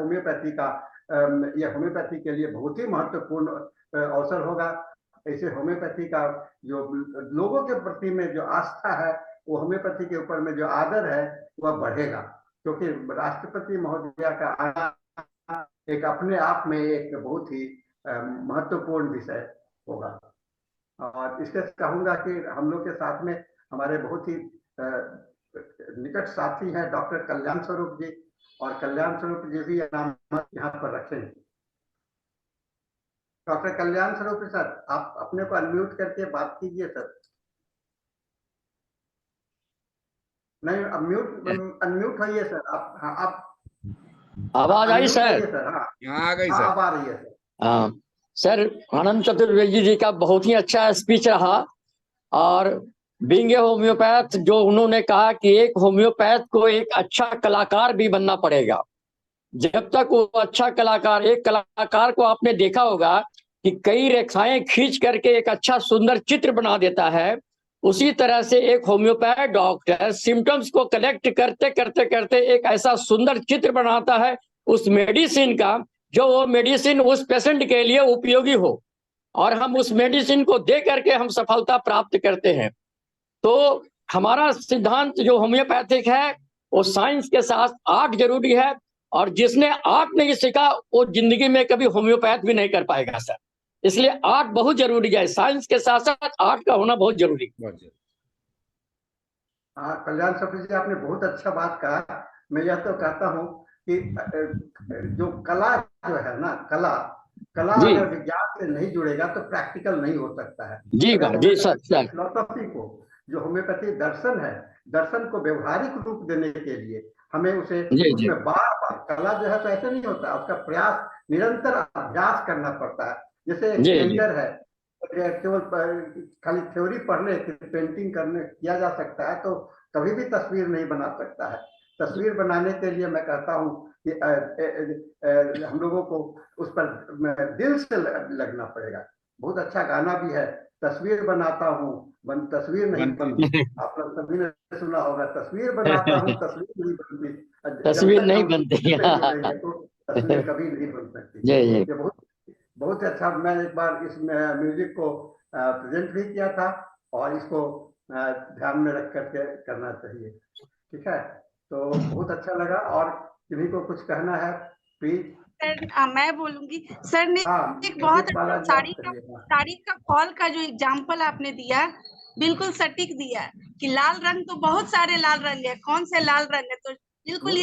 होम्योपैथी के लिए बहुत ही महत्वपूर्ण अवसर होगा। ऐसे होम्योपैथी का जो लोगों के प्रति में जो आस्था है, वो होम्योपैथी के ऊपर में जो आदर है वह बढ़ेगा, क्योंकि राष्ट्रपति महोदया का आना एक अपने आप में एक बहुत ही महत्वपूर्ण विषय होगा। और इसके कहूंगा कि हम लोग के साथ में हमारे बहुत ही निकट साथी हैं डॉक्टर कल्याण स्वरूप जी, और कल्याण स्वरूप जी भी नाम यहाँ पर रखें। डॉक्टर कल्याण स्वरूप सर, आप अपने को अनम्यूट करके बात कीजिए सर। नहीं, अनम्यूट होइए सर आप। हाँ, आप आवाज आई अनम्यूट सर? होइए सर। हाँ यहाँ आ गई हाँ, सर। अब आ रही है सर। हाँ सर, आनंद चतुर्वेदी जी का बहुत ही अच्छा स्पीच रहा। और बीइंग ए होम्योपैथ, जो उन्होंने कहा कि एक होम्योपैथ को एक अच्छा कलाकार भी बनना पड़ेगा। जब तक वो अच्छा कलाकार, एक कलाकार को आपने देखा होगा कि कई रेखाएं खींच करके एक अच्छा सुंदर चित्र बना देता है, उसी तरह से एक होम्योपैथ डॉक्टर सिम्टम्स को कलेक्ट करते करते करते एक ऐसा सुंदर चित्र बनाता है उस मेडिसिन का, जो वो मेडिसिन उस पेशेंट के लिए उपयोगी हो, और हम उस मेडिसिन को दे करके हम सफलता प्राप्त करते हैं। तो हमारा सिद्धांत जो होम्योपैथिक है, वो साइंस के साथ आर्ट जरूरी है, और जिसने आर्ट नहीं सीखा वो जिंदगी में कभी होम्योपैथ भी नहीं कर पाएगा सर। इसलिए आर्ट बहुत जरूरी है, साइंस के साथ साथ आर्ट का होना बहुत जरूरी है। हाँ कल्याण सफी जी, आपने बहुत अच्छा बात कहा। मैं यह तो कहता हूँ कि जो कला जो है ना, कला जी अगर विज्ञान से नहीं जुड़ेगा तो प्रैक्टिकल नहीं हो सकता है। जी अगर जी सर होम्योपैथी सर। फिलोसफी को, जो होम्योपैथी दर्शन है, दर्शन को व्यवहारिक रूप देने के लिए हमें जी जी उसमें बार बार, कला जो है तो ऐसे नहीं होता, उसका प्रयास निरंतर अभ्यास करना पड़ता है। जैसे एक जी जी पेंटर है, केवल खाली थ्योरी पढ़ने पेंटिंग करने किया जा सकता है तो कभी भी तस्वीर नहीं बना सकता है। तस्वीर बनाने के लिए मैं कहता हूँ कि हम लोगों को उस पर दिल से लगना पड़ेगा। बहुत अच्छा गाना भी है, तस्वीर बनाता हूँ तस्वीर नहीं बनती। आप लोग सभी ने सुना होगा, तस्वीर बनाता हूँ तस्वीर नहीं बनती। तस्वीर नहीं बनती तो तस्वीर कभी नहीं बन सकती। ये बहुत अच्छा। मैं एक बार इस म्यूजिक को प्रेजेंट भी किया था और इसको ध्यान में रख करके करना चाहिए। ठीक है, तो बहुत अच्छा लगा। और किन्हीं को कुछ कहना है प्लीज? सर मैं बोलूंगी, सर ने एक बहुत तारीख का फॉल का जो एग्जाम्पल आपने दिया बिल्कुल सटीक दिया कि लाल रंग तो बहुत सारे लाल रंग है, कौन से लाल रंग है, तो बिल्कुल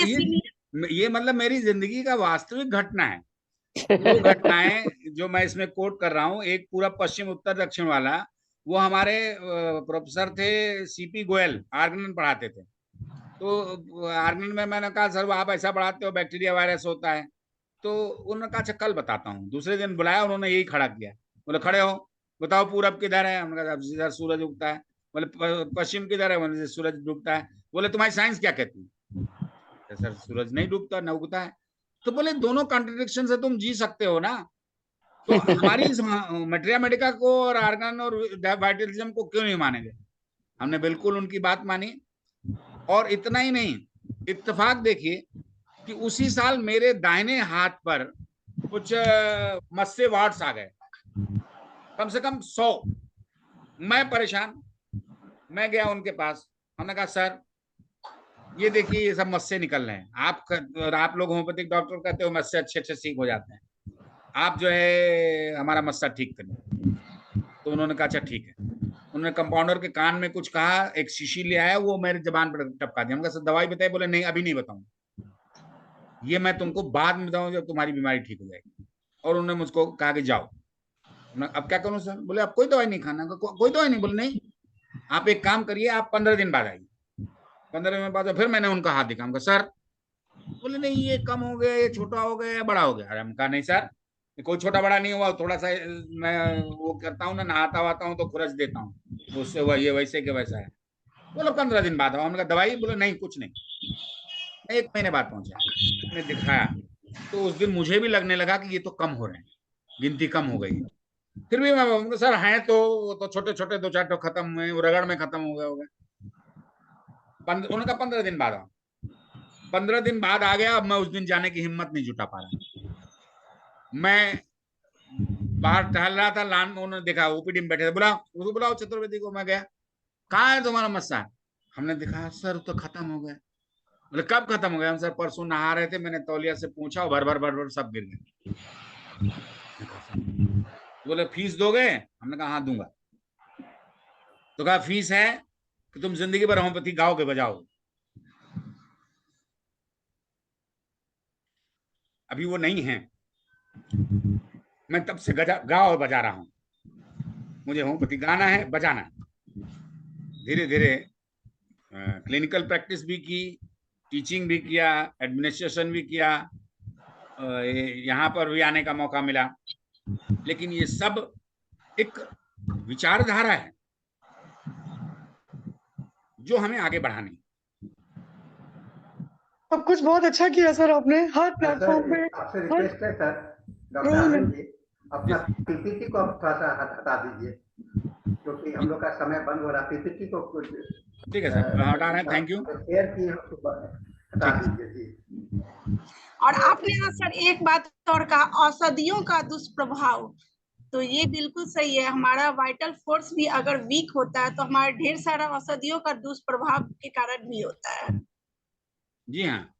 ये मतलब मेरी जिंदगी का वास्तविक घटना है। वो घटनाएं जो मैं इसमें कोट कर रहा हूँ, एक पूरा पश्चिम उत्तर दक्षिण वाला, वो हमारे प्रोफेसर थे सीपी गोयल, ऑर्गेनन पढ़ाते थे। तो ऑर्गेनन में मैंने कहा सर आप ऐसा पढ़ाते हो, बैक्टीरिया वायरस होता है। तो उन्होंने कहा अच्छा कल बताता हूँ। दूसरे दिन बुलाया, उन्होंने यही खड़ा किया, बोले खड़े हो बताओ पूरब किधर है। हमने कहा जिधर सूरज उगता है। बोले पश्चिम किधर है, बोले सूरज डूबता है। बोले तुम्हारी साइंस क्या कहती है? सर सूरज नहीं डूबता न उगता है। तो बोले दोनों कॉन्ट्रडिक्शन से तुम जी सकते हो ना, तो हमारी इस मटेरिया मेडिका को और आर्गन और वाइटलिज्म को क्यों नहीं मानेंगे? हमने बिल्कुल उनकी बात मानी। और इतना ही नहीं, इत्तेफाक देखिए कि उसी साल मेरे दाहिने हाथ पर कुछ मस्से वार्ड्स आ गए, कम से कम 100। मैं परेशान, मैं गया उनके पास। हमने कहा सर ये देखिए ये सब मस्से निकल रहे हैं। आप लोग होम्योपैथिक डॉक्टर कहते हो मस्से अच्छे ठीक हो जाते हैं, आप जो है हमारा मस्सा ठीक करिए। तो उन्होंने कहा अच्छा ठीक है। उन्होंने कंपाउंडर के कान में कुछ कहा, एक शीशी ले आया, वो मेरे जबान पर टपका दिया। हमने कहा दवाई बताई? बोले नहीं अभी नहीं बताऊंगा, ये मैं तुमको बाद में बताऊं जब तुम्हारी बीमारी ठीक हो जाएगी। और उन्होंने मुझको कहा कि जाओ। अब क्या करूं सर? बोले अब कोई दवाई नहीं खाना? कोई दवाई नहीं? बोले नहीं, आप एक काम करिए, आप 15 दिन बाद आइए। 15 दिन बाद फिर मैंने उनका हाथ दिखा, सर। बोले नहीं ये कम हो गया, ये छोटा हो गया या बड़ा हो गया। अरे हम कहा नहीं सर, कोई छोटा बड़ा नहीं हुआ, थोड़ा सा मैं वो करता हूँ ना, नहाता वाता हूँ तो खुरच देता हूँ, उससे हुआ, ये वैसे के वैसा है। बोलो 15 दिन बाद आओ। हमने कहा दवाई? बोले नहीं कुछ नहीं। 1 महीने बाद पहुंचा, मैंने दिखाया तो उस दिन मुझे भी लगने लगा कि ये तो कम हो रहे हैं, गिनती कम हो गई। फिर भी मैं सर हैं तो छोटे छोटे 2-4 तो खत्म हुए, रगड़ में खत्म हो गए। उन्होंने कहा 15 दिन बाद आओ। 15 दिन बाद आ गया। अब मैं उस दिन जाने की हिम्मत नहीं जुटा पा रहा। मैं बाहर टहल रहा था, लान में उन्होंने देखा ओपीडी में बैठे थे, बुलाओ चतुर्वेदी को। मैं गया, कहाँ है तुम्हारा मस्सा? हमने देखा सर तो खत्म हो गया। बोले कब खत्म हो गया? हम सर परसों नहा रहे थे, मैंने तौलिया से पूछा, भर भर सब गिर गए। बोले फीस दोगे? हमने कहा हाँ दूंगा। तो कहा फीस है कि तुम जिंदगी भर होम्योपैथी गाओगे बजाओगे। अभी वो नहीं है, मैं तब से गा और बजा रहा हूं। मुझे होम्योपैथी गाना है, बजाना है। धीरे धीरे क्लिनिकल प्रैक्टिस भी की, टीचिंग भी किया, एडमिनिस्ट्रेशन भी किया, यहाँ पर भी आने का मौका मिला। लेकिन ये सब एक विचारधारा है जो हमें आगे बढ़ानी। अब कुछ बहुत अच्छा किया सर आपने, हर प्लेटफॉर्म पे। आपसे रिक्वेस्ट है सर, डॉक्टर आनंद जी, अपना पीपीटी को थोड़ा सा हटा दीजिए, क्योंकि हम लोग का समय बंद हो रहा है। पीपीटी को कुछ ठीक है सर, हटा रहे हैं। Thank you. शेयर की हटा दीजिए जी। और आपने यहाँ सर एक बात और कहा, औषधियों का दुष्प्रभाव, तो ये बिल्कुल सही है। हमारा वाइटल फोर्स भी अगर वीक होता है तो हमारे ढेर सारा औषधियों का दुष्प्रभाव के कारण भी होता है। जी हाँ,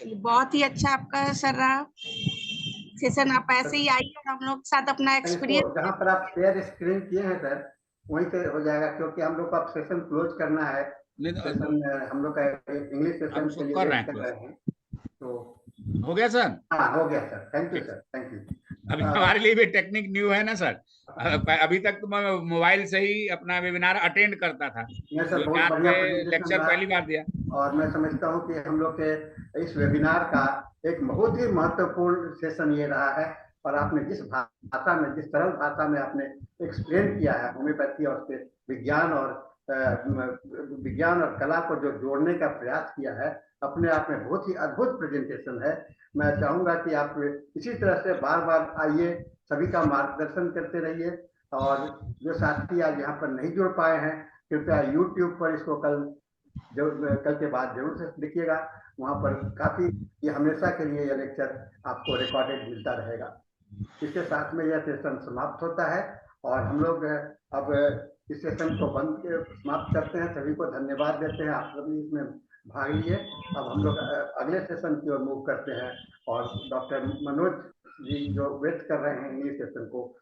बहुत ही अच्छा आपका सर रहा सेशन। आप ऐसे ही आइए और हम लोग साथ अपना एक्सपीरियंस। जहाँ पर आप शेयर स्क्रीन किए हैं सर, वहीं से हो जाएगा, क्योंकि हम लोग को अब सेशन क्लोज करना है। सेशन हम लोग का इंग्लिश सेशन के लिए कर रहे हैं। तो हो गया सर? हाँ हो गया sir, thank you sir, thank you. अभी हमारे लिए भी टेक्निक न्यू है ना सर। अभी तक तो मैं मोबाइल से ही अपना वेबिनार अटेंड करता था, लेक्चर पहली बार दिया। और मैं समझता हूँ कि हम लोग के इस वेबिनार का एक बहुत ही महत्वपूर्ण सेशन ये रहा है। और आपने जिस भाषा में, जिस सरल भाषा में आपने एक्सप्लेन किया है होम्योपैथी और उसके विज्ञान और विज्ञान और कला को जो जोड़ने का प्रयास किया है, अपने आप में बहुत ही अद्भुत प्रेजेंटेशन है। मैं चाहूंगा कि आप इसी तरह से बार बार आइए, सभी का मार्गदर्शन करते रहिए, और जो साथी आज यहाँ पर नहीं जुड़ पाए हैं, कृपया YouTube पर इसको कल के बाद जरूर से देखिएगा। वहां पर काफी, ये हमेशा के लिए यह लेक्चर आपको रिकॉर्डेड मिलता रहेगा। इसके साथ में यह सेशन समाप्त होता है और हम लोग अब इस सेशन को समाप्त करते हैं। सभी को धन्यवाद देते हैं, आप सभी इसमें भाग लिए। अब हम लोग अगले सेशन की ओर मूव करते हैं और डॉक्टर मनोज जी जो वेट कर रहे हैं इस सेशन को